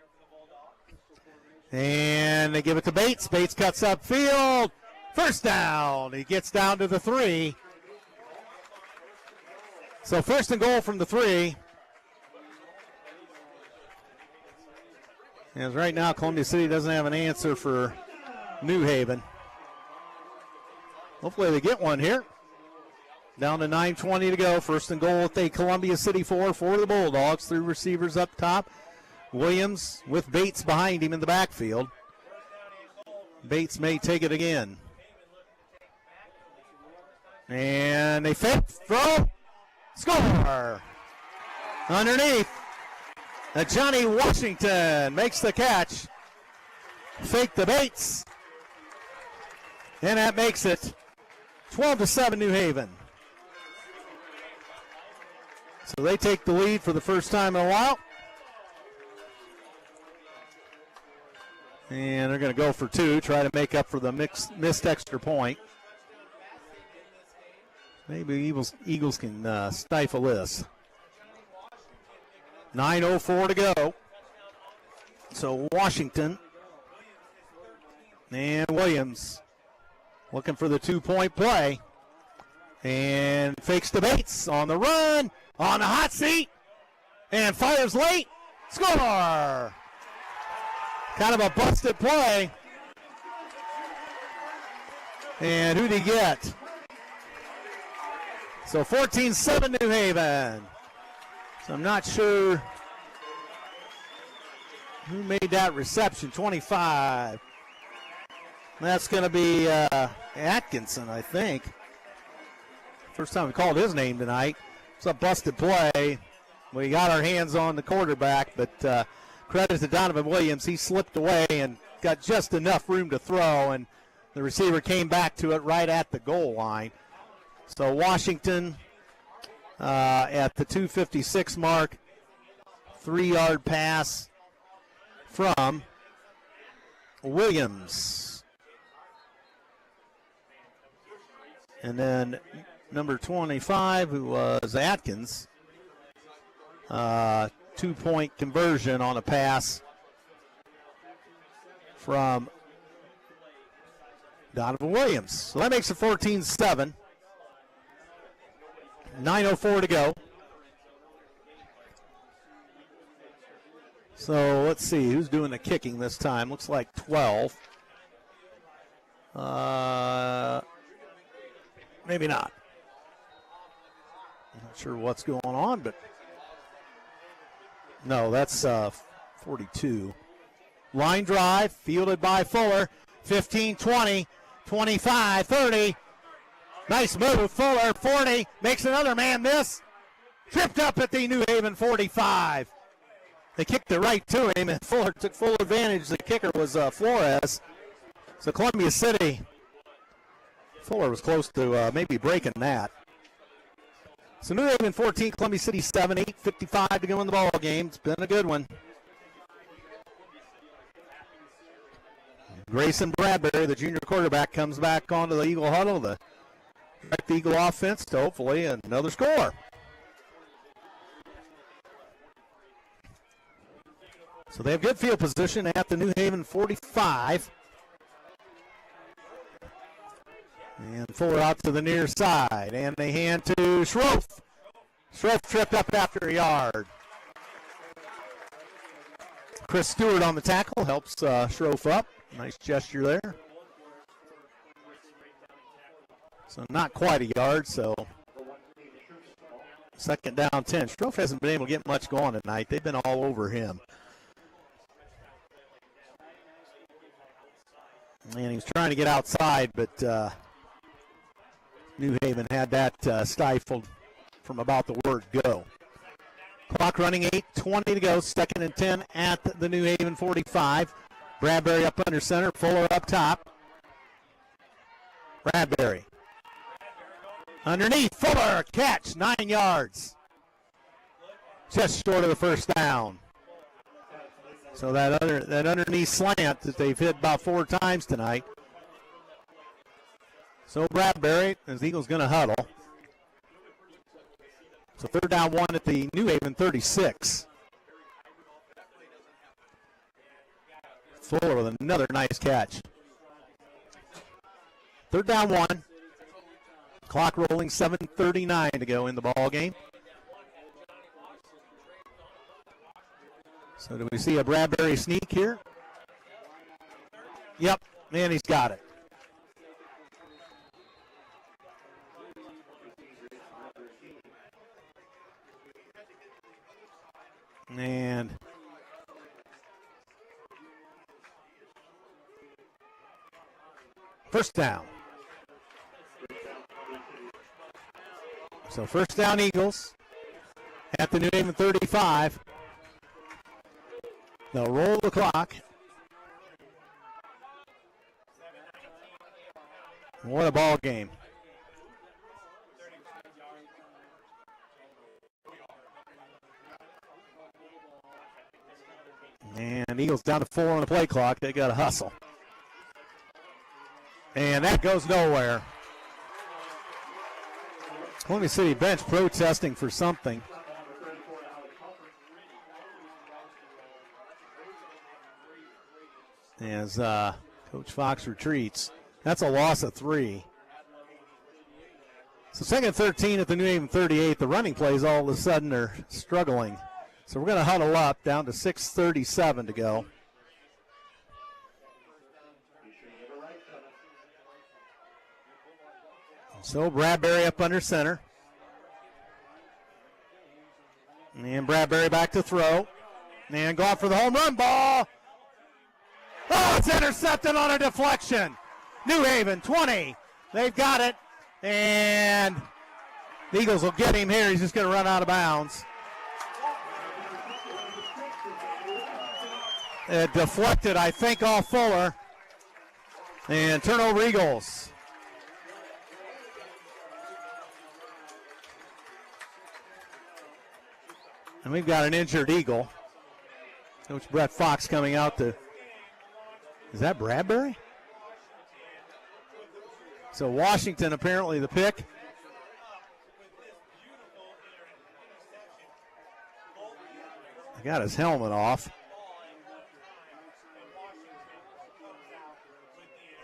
And they give it to Bates. Bates cuts upfield. 1st down. He gets down to the 3. So 1st and goal from the 3. As right now, Columbia City doesn't have an answer for New Haven. Hopefully they get one here. Down to 9:20 to go. 1st and goal at the Columbia City 4 for the Bulldogs. 3 receivers up top. Williams with Bates behind him in the backfield. Bates may take it again. And they fake, throw, score. Underneath. Johnny Washington makes the catch. Fake the Bates. And that makes it 12-7 New Haven. So they take the lead for the first time in a while. And they're going to go for 2, try to make up for the missed extra point. Maybe Eagles can stifle this. 9:04 to go. So Washington and Williams looking for the 2-point play. And fakes to Bates on the run, on the hot seat, and fires late. Score! Kind of a busted play. And who'd he get? So 14-7 New Haven. So I'm not sure who made that reception. 25. That's going to be Atkinson, I think. First time we called his name tonight. It's a busted play. We got our hands on the quarterback, but credit to Donovan Williams. He slipped away and got just enough room to throw, and the receiver came back to it right at the goal line. So Washington at the 2:56 mark, 3-yard pass from Williams. And then number 25, who was Atkins, 2-point conversion on a pass from Donovan Williams. So that makes it 14-7. 9:04 to go. So let's see who's doing the kicking this time. Looks like 12. Maybe not. I'm not sure what's going on, but No, that's 42. Line drive, fielded by Fuller. 15, 20, 25, 30. Nice move, Fuller, 40. Makes another man miss. Tripped up at the New Haven 45. They kicked it right to him, and Fuller took full advantage. The kicker was Flores. So Columbia City, Fuller was close to maybe breaking that. So New Haven 14, Columbia City 7, 8:55 to go in the ball game. It's been a good one. Grayson Bradbury, the junior quarterback, comes back onto the Eagle huddle to direct the Eagle offense to hopefully another score. So they have good field position at the New Haven 45. And Fuller out to the near side. And they hand to Schroff. Schroff tripped up after a yard. Chris Stewart on the tackle helps Schroff up. Nice gesture there. So not quite a yard, so second down 10. Schroff hasn't been able to get much going tonight. They've been all over him. And he was trying to get outside, but New Haven had that stifled from about the word go. Clock running, 8:20 to go, second and 10 at the New Haven 45. Bradbury up under center, Fuller up top. Bradbury. Underneath, Fuller, catch, 9 yards. Just short of the first down. So that underneath slant that they've hit about 4 times tonight. So Bradbury, as the Eagles going to huddle. So third down 1 at the New Haven 36. Fuller with another nice catch. Third down 1. Clock rolling, 7:39 to go in the ball game. So do we see a Bradbury sneak here? Yep, and he's got it. And first down. So first down Eagles at the New Haven 35. They'll roll the clock. What a ball game. And Eagles down to 4 on the play clock. They got to hustle. And that goes nowhere. Columbia City bench protesting for something. As Coach Fox retreats. That's a loss of 3. So second and 13 at the New Haven 38. The running plays all of a sudden are struggling. So we're going to huddle up down to 6:37 to go. So Bradbury up under center. And Bradbury back to throw. And going for the home run ball. Oh, it's intercepted on a deflection. New Haven 20. They've got it. And the Eagles will get him here. He's just going to run out of bounds. It deflected, I think, off Fuller. And turnover Eagles. And we've got an injured Eagle. Coach Brett Fox coming out to. Is that Bradbury? So Washington apparently the pick. He got his helmet off.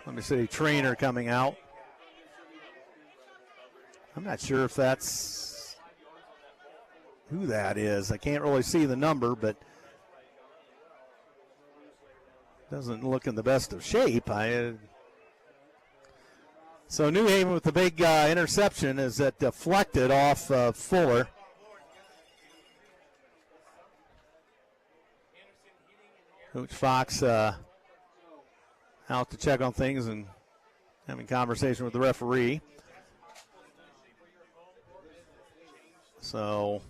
Let me see, trainer coming out. I'm not sure if that's who that is. I can't really see the number, but doesn't look in the best of shape. So New Haven with the big interception is that deflected off Fuller. Coach Fox out to check on things and having conversation with the referee. So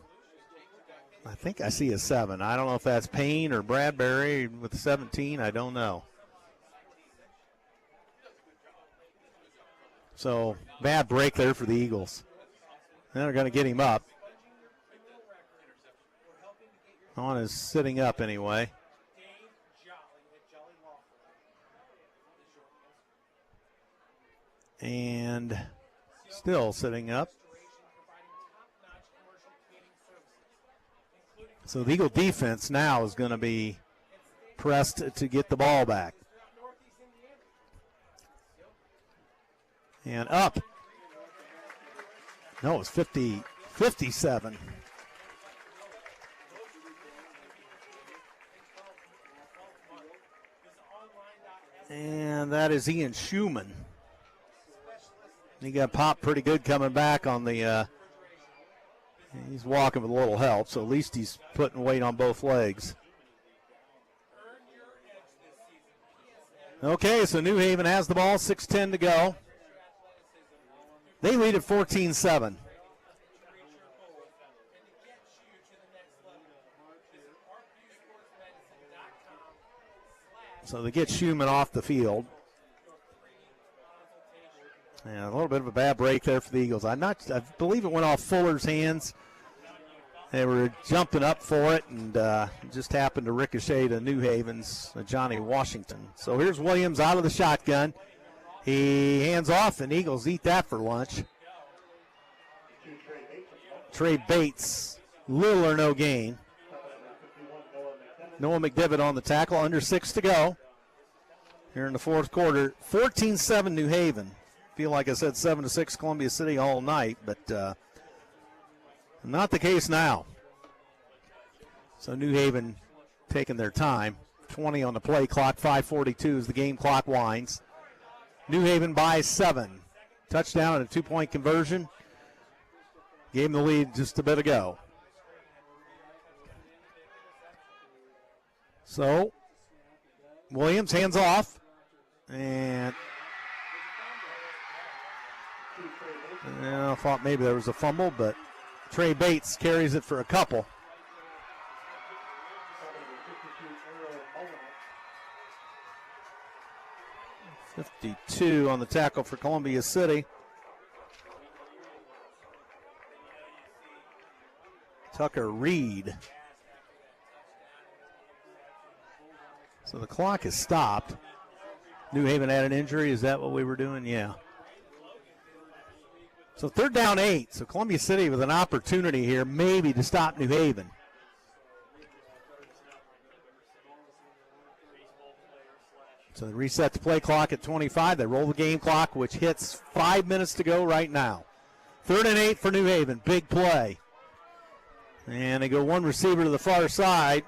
I think I see a 7. I don't know if that's Payne or Bradbury with 17. I don't know. So bad break there for the Eagles. They're going to get him up. On is sitting up anyway. And still sitting up. So the Eagle defense now is going to be pressed to get the ball back. And up. No, it's 57. And that is Ian Schumann. He got popped pretty good coming back on the, he's walking with a little help, so at least he's putting weight on both legs. Okay, so New Haven has the ball, 6:10 to go. They lead at 14-7. So they get Schumann off the field. And a little bit of a bad break there for the Eagles. I believe it went off Fuller's hands. They were jumping up for it and just happened to ricochet to New Haven's Johnny Washington. So here's Williams out of the shotgun. He hands off, and Eagles eat that for lunch. Trey Bates, little or no gain. Noah McDivitt on the tackle, under 6 to go. Here in the fourth quarter, 14-7 New Haven. Feel like I said 7-6 Columbia City all night, but not the case now. So New Haven taking their time. 20 on the play clock, 5:42 as the game clock winds. New Haven by 7. Touchdown and a 2-point conversion. Gave them the lead just a bit ago. So, Williams hands off. And I thought maybe there was a fumble, but Trey Bates carries it for a couple. .52 on the tackle for Columbia City. Tucker Reed. So the clock is stopped. New Haven had an injury. Is that what we were doing? Yeah. So 3rd down 8. So Columbia City with an opportunity here maybe to stop New Haven. So they reset the play clock at 25. They roll the game clock, which hits 5 minutes to go right now. 3rd and 8 for New Haven. Big play. And they go one receiver to the far side,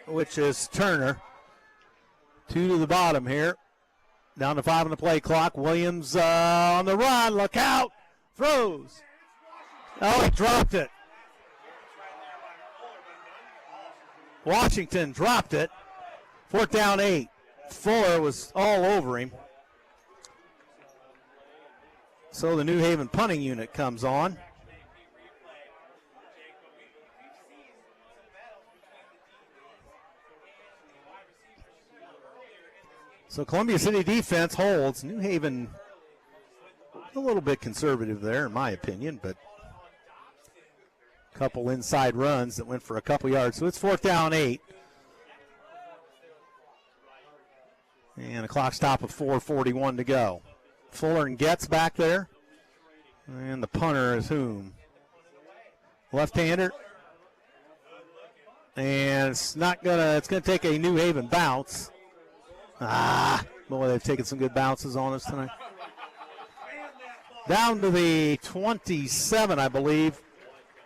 which is Turner. 2 to the bottom here. Down to 5 on the play clock. Williams on the run. Look out. Throws. Oh, he dropped it. Washington dropped it. 4th down 8. Fuller was all over him. So the New Haven punting unit comes on. So Columbia City defense holds. New Haven a little bit conservative there, in my opinion, but a couple inside runs that went for a couple yards. So it's 4th down 8. And a clock stop of 4:41 to go. Fuller and Getz back there. And the punter is whom? Left-hander. And it's gonna take a New Haven bounce. Boy, they've taken some good bounces on us tonight. Down to the 27, I believe,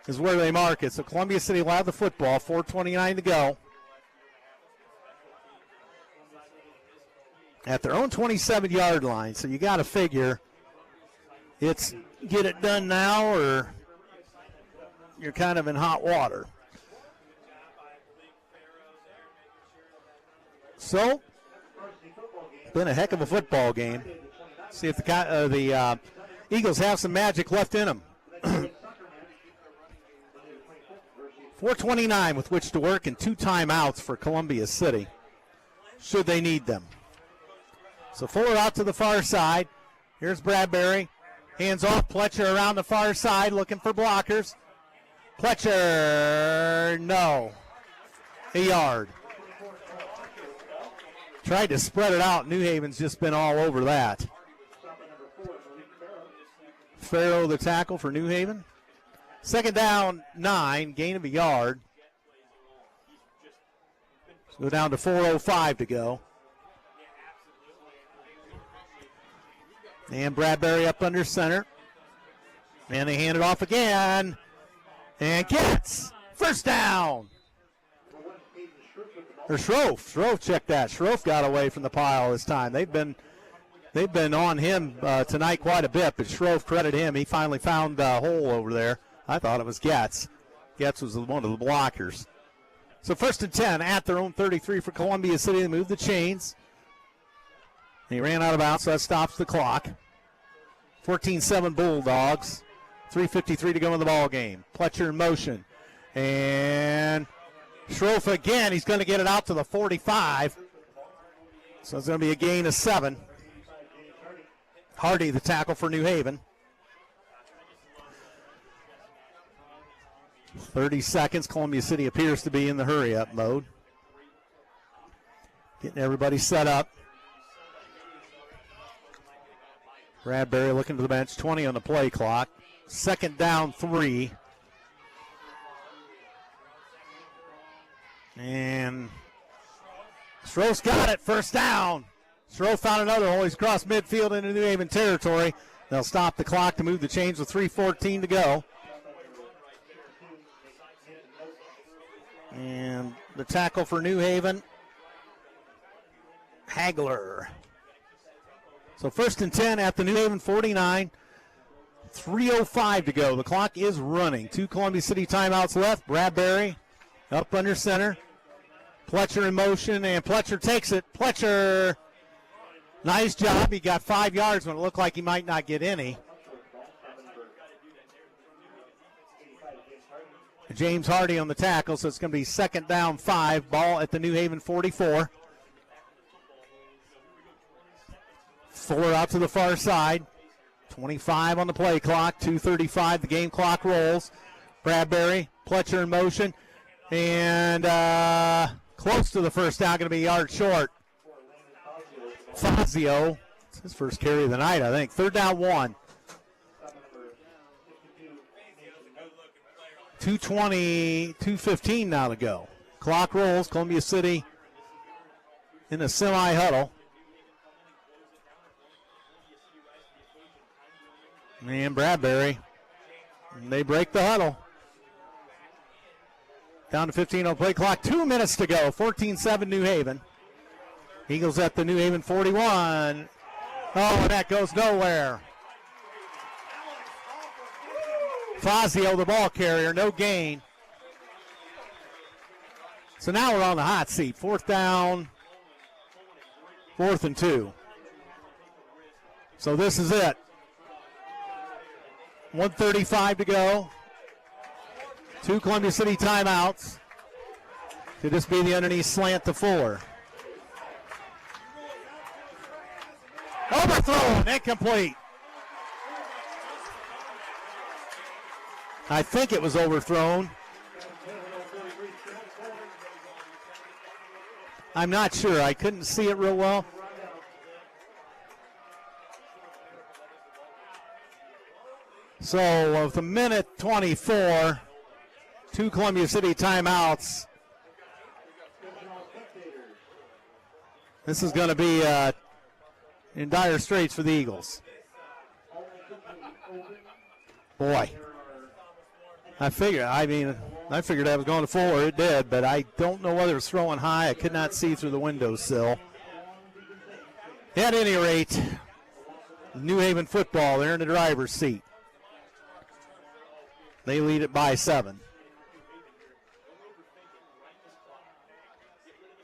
is where they mark it. So Columbia City will have the football, 4:29 to go. At their own 27-yard line, so you got to figure it's get it done now or you're kind of in hot water. So, been a heck of a football game. See if the Eagles have some magic left in them. 4:29 with which to work and 2 timeouts for Columbia City, should they need them. So Fuller out to the far side. Here's Bradbury. Hands off. Pletcher around the far side looking for blockers. Pletcher, no. A yard. Tried to spread it out. New Haven's just been all over that. Farrow the tackle for New Haven. 2nd down, 9, gain of a yard. So go down to 4:05 to go. And Bradbury up under center. And they hand it off again. And gets first down. Or Schroff checked that. Schroff got away from the pile this time. They've been on him tonight quite a bit, but Schroff, credit him. He finally found a hole over there. I thought it was Getz. Getz was one of the blockers. So 1st and 10 at their own 33 for Columbia City. They moved the chains. He ran out of bounds, so that stops the clock. 14-7 Bulldogs. 3:53 to go in the ball game. Pletcher in motion. And Schroff again. He's going to get it out to the 45. So it's going to be a gain of 7. Hardy, the tackle for New Haven. 30 seconds. Columbia City appears to be in the hurry-up mode. Getting everybody set up. Bradbury looking to the bench. 20 on the play clock. 2nd down, 3. And Schroff's got it. 1st down. Schroff found another hole. He's across midfield into New Haven territory. They'll stop the clock to move the chains with 3:14 to go. And the tackle for New Haven, Hagler. So 1st and 10 at the New Haven 49. 3:05 to go. The clock is running. 2 Columbia City timeouts left. Bradbury up under center. Pletcher in motion, and Pletcher takes it. Pletcher, nice job. He got 5 yards when it looked like he might not get any. James Hardy on the tackle, so it's going to be 2nd down, 5. Ball at the New Haven 44. Fuller out to the far side. 25 on the play clock. 2:35. The game clock rolls. Bradbury, Pletcher in motion. And close to the 1st down. Going to be a yard short. Fazio. It's his first carry of the night, I think. 3rd down, 1. 2:15 now to go. Clock rolls. Columbia City in a semi-huddle. And Bradbury. And they break the huddle. Down to 15 on play clock. 2 minutes to go. 14-7 New Haven. Eagles at the New Haven 41. Oh, that goes nowhere. Fazio, the ball carrier, no gain. So now we're on the hot seat. 4th down, 4th and 2. So this is it. 1:35 to go. 2 Columbia City timeouts. Could this be the underneath slant to Fuller? Overthrown, incomplete. I think it was overthrown. I'm not sure. I couldn't see it real well. So with a minute 24, 2 Columbia City timeouts. This is going to be in dire straits for the Eagles. Boy. I figured I was going to Fuller. It did, but I don't know whether it was throwing high. I could not see through the windowsill. At any rate, New Haven football, they're in the driver's seat. They lead it by 7.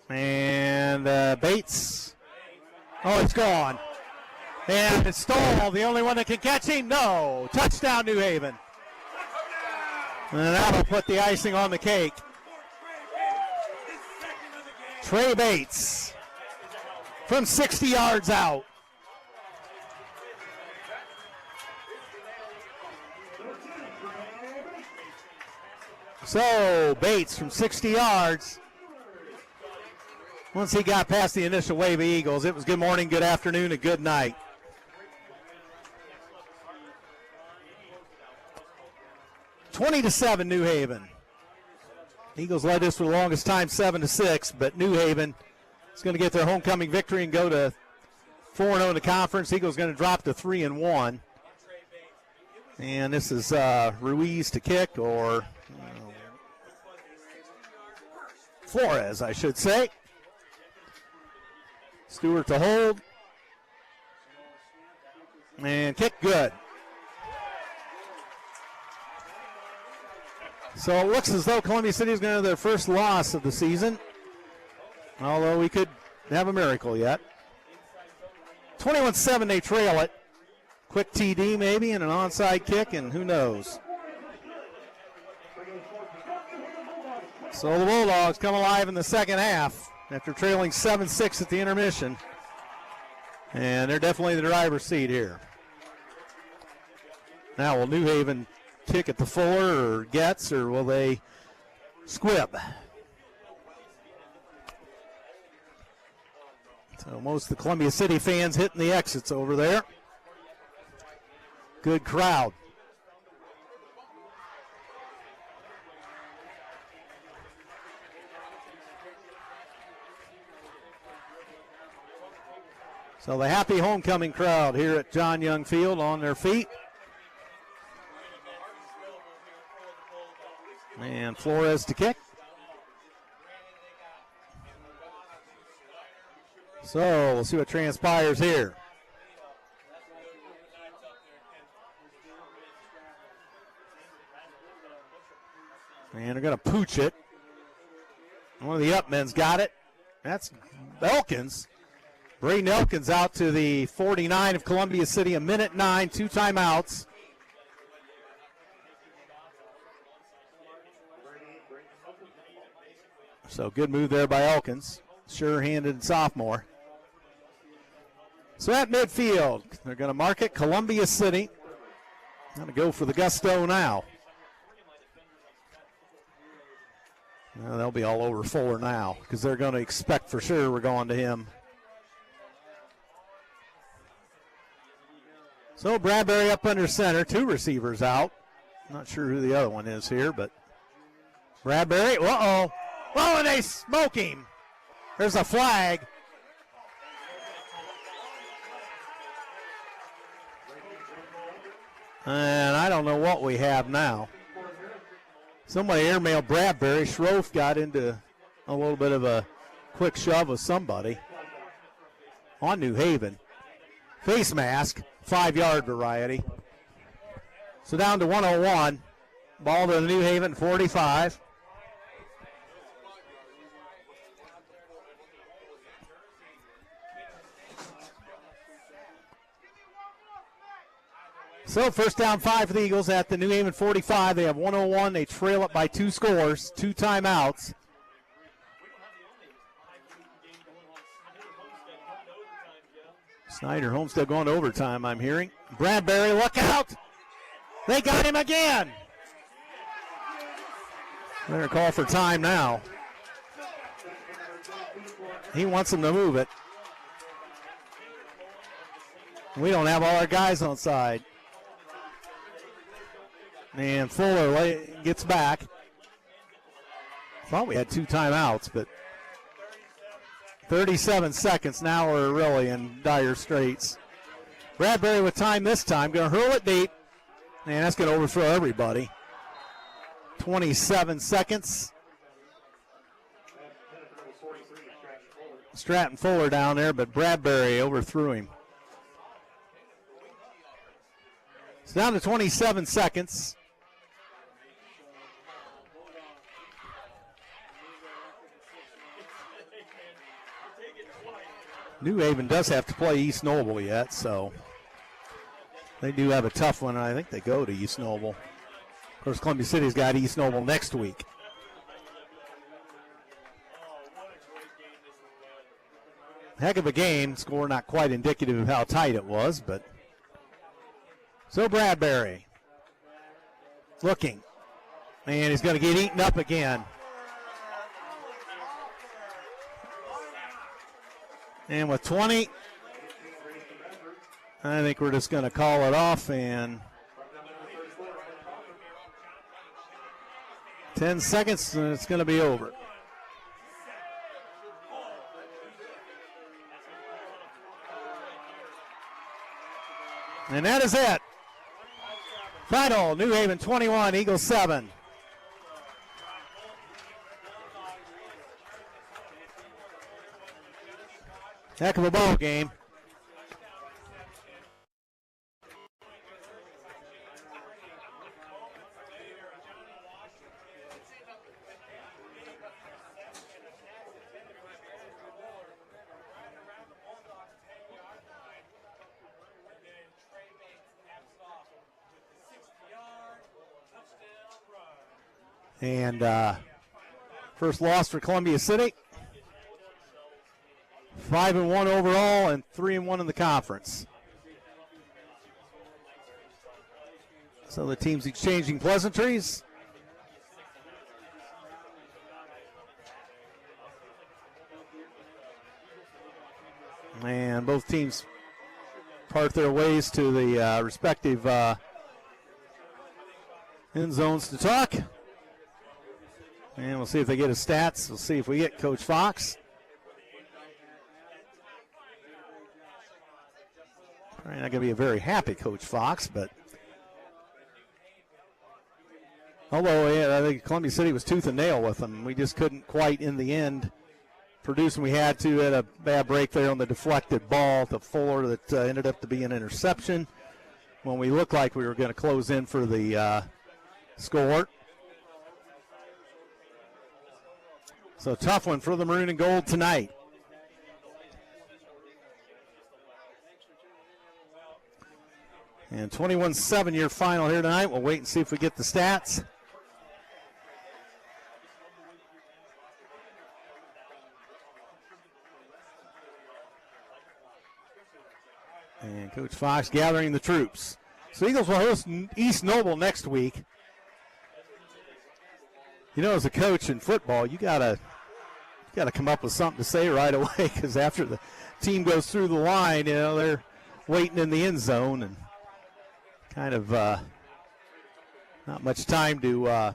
And Bates. Oh, it's gone. And it's Stoll, the only one that can catch him. No. Touchdown, New Haven. And that'll put the icing on the cake. Trey Bates from 60 yards out. So Bates from 60 yards. Once he got past the initial wave of Eagles, it was good morning, good afternoon, and good night. (20-7) New Haven. Eagles led this for the longest time, 7-6, but New Haven is going to get their homecoming victory and go to 4-0 in the conference. Eagles going to drop to 3-1. And this is Ruiz to kick, or Flores, I should say. Stewart to hold. And kick good. So it looks as though Columbia City is going to have their first loss of the season, although we could have a miracle yet. 21-7, they trail it. Quick TD maybe and an onside kick, and who knows. So the Bulldogs come alive in the second half after trailing 7-6 at the intermission. And they're definitely the driver's seat here. Now will New Haven kick at the Fuller or Getz, or will they squib? So most of the Columbia City fans hitting the exits over there. Good crowd. So the happy homecoming crowd here at John Young Field on their feet. And Flores to kick. So we'll see what transpires here. And they're going to pooch it. One of the upmen's got it. That's Elkins. Braden Elkins out to the 49 of Columbia City, 1:09, 2 timeouts. So good move there by Elkins. Sure-handed sophomore. So at midfield, they're going to mark it. Columbia City. Going to go for the gusto now. Well, they'll be all over Fuller now because they're going to expect for sure we're going to him. So Bradbury up under center. 2 receivers out. Not sure who the other one is here, but Bradbury. Uh-oh. Oh, and they smoke him. There's a flag. And I don't know what we have now. Somebody airmailed Bradbury. Schroff got into a little bit of a quick shove with somebody on New Haven. Face mask, 5-yard variety. So down to 101. Ball to the New Haven 45. So first down 5 for the Eagles at the New Haven 45. They have 101. They trail it by 2 scores, 2 timeouts. Snyder Homestead going to overtime, I'm hearing. Bradbury, look out! They got him again! They're going to call for time now. He wants them to move it. We don't have all our guys on side. And Fuller gets back. Thought we had 2 timeouts, but 37 seconds. Now we're really in dire straits. Bradbury with time this time. Going to hurl it deep. And that's going to overthrow everybody. 27 seconds. Stratton Fuller down there, but Bradbury overthrew him. It's down to 27 seconds. New Haven does have to play East Noble yet, so they do have a tough one. I think they go to East Noble. Of course, Columbia City's got East Noble next week. Heck of a game. Score not quite indicative of how tight it was, but so Bradbury looking, and he's going to get eaten up again. And with 20, I think we're just going to call it off, and 10 seconds, and it's going to be over. And that is it. Final, New Haven 21, Eagles 7. Heck of a ball game. And first loss for Columbia City. 5-1 overall and 3-1 in the conference. So the teams exchanging pleasantries. And both teams part their ways to the respective end zones to talk. And we'll see if they get his stats. We'll see if we get Coach Fox. Probably not going to be a very happy Coach Fox, but although I think Columbia City was tooth and nail with them, we just couldn't quite in the end produce when we had to. Had a bad break there on the deflected ball to Fuller that ended up to be an interception when we looked like we were going to close in for the score. So tough one for the Maroon and Gold tonight. And 21-7 your final here tonight. We'll wait and see if we get the stats. And Coach Fox gathering the troops. So Eagles will host East Noble next week. You know, as a coach in football, you gotta come up with something to say right away, because after the team goes through the line, you know, they're waiting in the end zone and kind of not much time to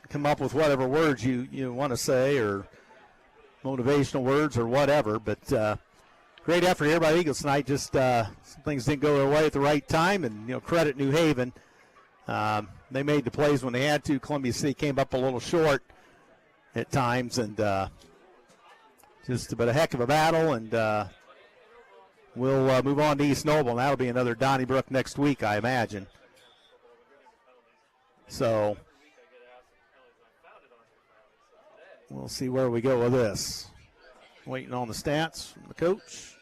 come up with whatever words you want to say or motivational words or whatever. But great effort here by the Eagles tonight. Just some things didn't go their way at the right time, and credit New Haven. They made the plays when they had to. Columbia City came up a little short at times, and just a heck of a battle. And we'll move on to East Noble, and that'll be another Donnybrook next week, I imagine. So we'll see where we go with this. Waiting on the stats from the coach.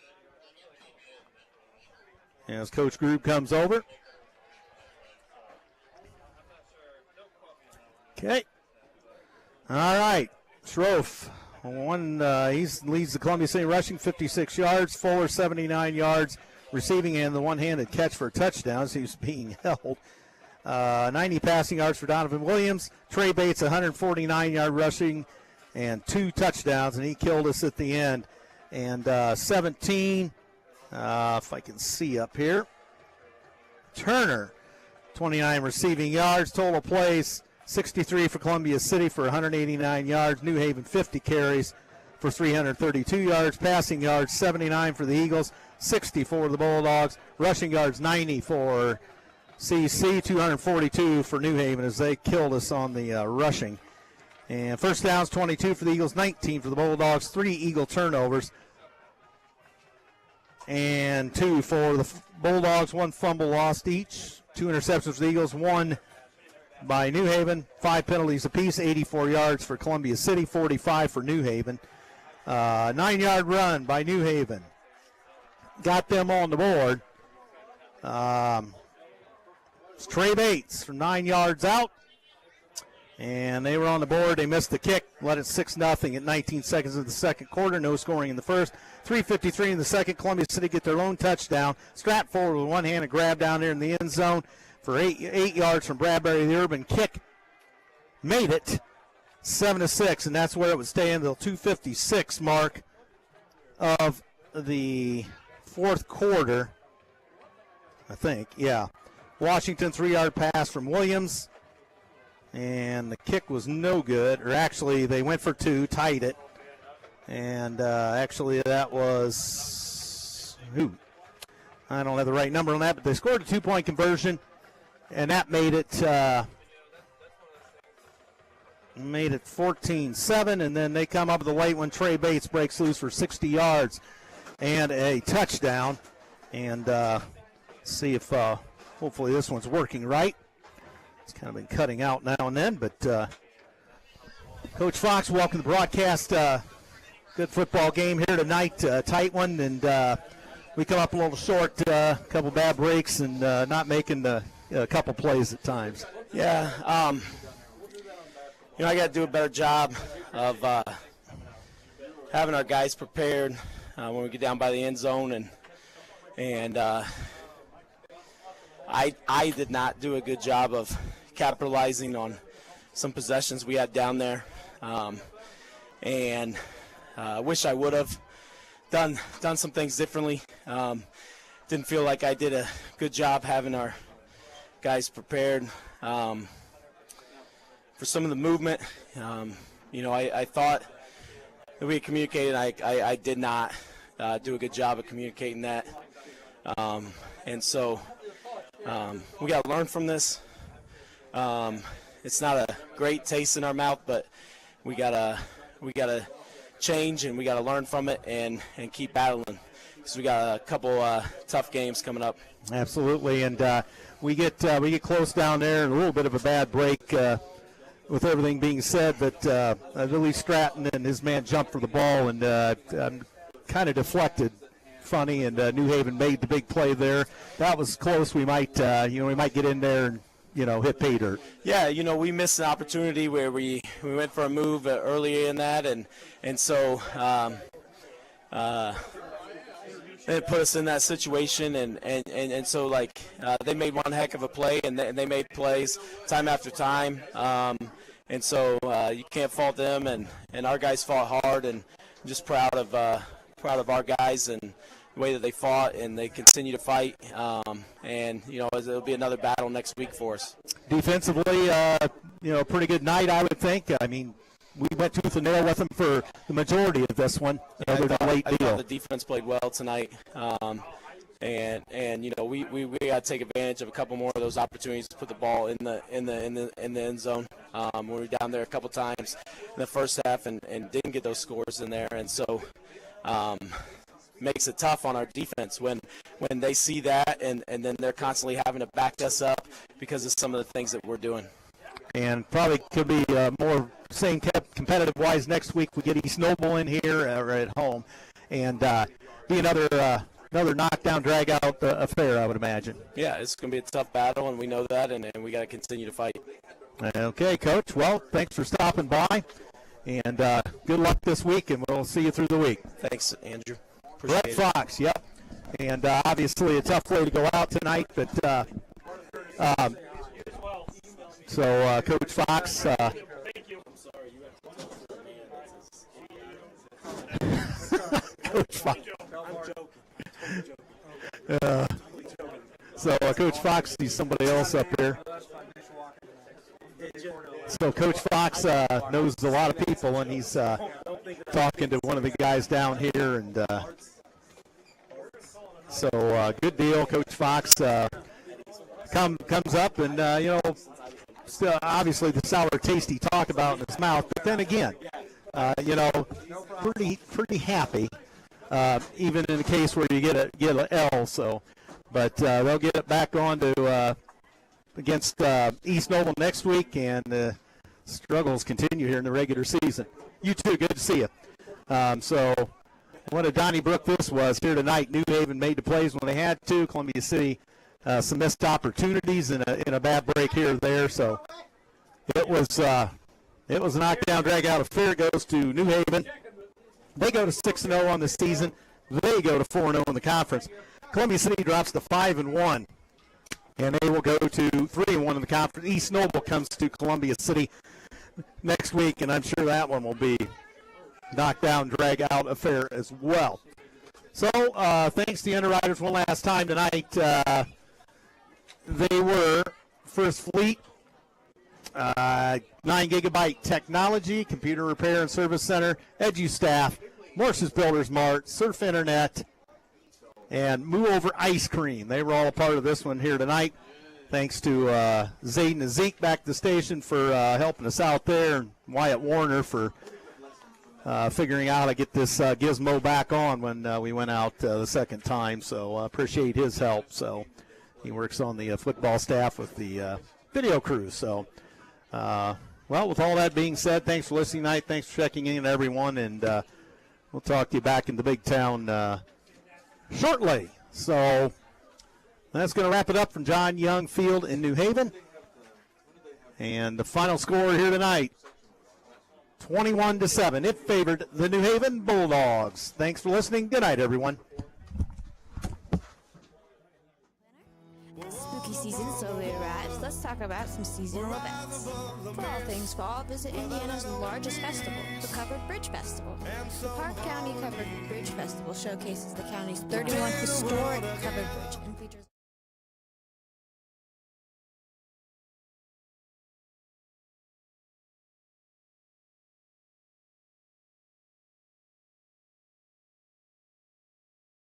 As Coach Grube comes over. Okay. All right. Schroff, he leads the Columbia City rushing 56 yards. Fuller 79 yards receiving, and the one-handed catch for a touchdown. So he's being held. 90 passing yards for Donovan Williams. Trey Bates 149-yard rushing and 2 touchdowns, and he killed us at the end. And 17, if I can see up here, Turner 29 receiving yards. Total plays 63 for Columbia City for 189 yards. New Haven 50 carries for 332 yards. Passing yards 79 for the Eagles, 60 for the Bulldogs. Rushing yards 90 for CC, 242 for New Haven as they killed us on the rushing. And first downs 22 for the Eagles, 19 for the Bulldogs. 3 Eagle turnovers and 2 for the Bulldogs. 1 fumble lost each. 2 interceptions for the Eagles, 1 by New Haven. 5 penalties apiece, 84 yards for Columbia City, 45 for New Haven. 9-yard run by New Haven. Got them on the board. It's Trey Bates from 9 yards out. And they were on the board. They missed the kick. Led it 6-0 at 19 seconds of the second quarter. No scoring in the first. 3:53 in the second. Columbia City get their own touchdown. Strapped forward with one-handed grab down there in the end zone for 8 yards from Bradbury. The urban kick made it 7-6, and that's where it would stay until 2:56 mark of the fourth quarter, I think. Yeah. Washington 3-yard pass from Williams. And the kick was no good. Or actually, they went for 2, tied it. And actually, that was, I don't have the right number on that, but they scored a 2-point conversion. And that made it 14-7. And then they come up with the late one. Trey Bates breaks loose for 60 yards and a touchdown. And see if hopefully this one's working right. It's kind of been cutting out now and then, but Coach Fox, welcome to the broadcast. Good football game here tonight, tight one, and we come up a little short, a couple bad breaks, and not making a couple plays at times. Yeah, I got to do a better job of having our guys prepared when we get down by the end zone, and I did not do a good job of capitalizing on some possessions we had down there, and wish I would have done some things differently. Didn't feel like I did a good job having our guys prepared for some of the movement. I thought that we had communicated. I did not do a good job of communicating that, and so we got to learn from this. It's not a great taste in our mouth, but we gotta change, and we gotta learn from it and keep battling, because we got a couple tough games coming up. Absolutely, and we get close down there, and a little bit of a bad break with everything being said. But Billy Stratton and his man jumped for the ball, and kind of deflected. Funny, and New Haven made the big play there. That was close. We might get in there and hit pay dirt. Yeah, we missed an opportunity where we went for a move earlier in that, and so it put us in that situation, and so they made one heck of a play, and they made plays time after time, and so you can't fault them, and our guys fought hard, and I'm just proud of our guys and the way that they fought, and they continue to fight, and it'll be another battle next week for us. Defensively, pretty good night, I would think. I mean, we went tooth and nail with them for the majority of this one. I thought the defense played well tonight, and we got to take advantage of a couple more of those opportunities to put the ball in the end zone. We were down there a couple times in the first half and didn't get those scores in there, and so. Makes it tough on our defense when they see that, and then they're constantly having to back us up because of some of the things that we're doing. And probably could be more same competitive-wise next week. We get East Noble in here or at home, and be another knockdown, drag-out affair, I would imagine. Yeah, it's going to be a tough battle, and we know that, and we got to continue to fight. Okay, Coach. Well, thanks for stopping by, and good luck this week, and we'll see you through the week. Thanks, Andrew. Brett Fox, yep. And obviously a tough way to go out tonight, but so Coach Fox. Coach Fox. So Coach Fox sees somebody else up here. So Coach Fox knows a lot of people, and he's talking to one of the guys down here, and so good deal. Coach Fox comes up, and still obviously the sour taste he talked about in his mouth, but then again, pretty happy, even in the case where you get an L. So, but they'll get it back on to against East Noble next week, and struggles continue here in the regular season. You too, good to see you. So what a Donnybrook this was here tonight. New Haven made the plays when they had to. Columbia City some missed opportunities in a bad break here or there. So it was a knockdown, drag-out affair. It goes to New Haven. They go to 6-0 on the season. They go to 4-0 in the conference. Columbia City drops to 5-1, and they will go to 3-1 in the conference. East Noble comes to Columbia City next week, and I'm sure that one will be knockdown, drag-out affair as well. So thanks to the underwriters one last time tonight. They were First Fleet, 9GB technology, computer repair and service center, EduStaff, Morse's Builders Mart, Surf Internet, and Move Over Ice Cream. They were all a part of this one here tonight. Thanks to Xaiden and Zeke back at the station for helping us out there, and Wyatt Warner for figuring out how to get this gizmo back on when we went out the second time. So appreciate his help. So he works on the football staff with the video crew. So, well, with all that being said, thanks for listening tonight. Thanks for checking in, everyone, and we'll talk to you back in the big town shortly. So that's going to wrap it up from John Young Field in New Haven. And the final score here tonight, 21-7. It favored the New Haven Bulldogs. Thanks for listening. Good night, everyone. Spooky season slowly arrives. Let's talk about some seasonal events. For all things fall, visit Indiana's largest festival, the Covered Bridge Festival. The Parke County Covered Bridge Festival showcases the county's 31 historic covered bridge and features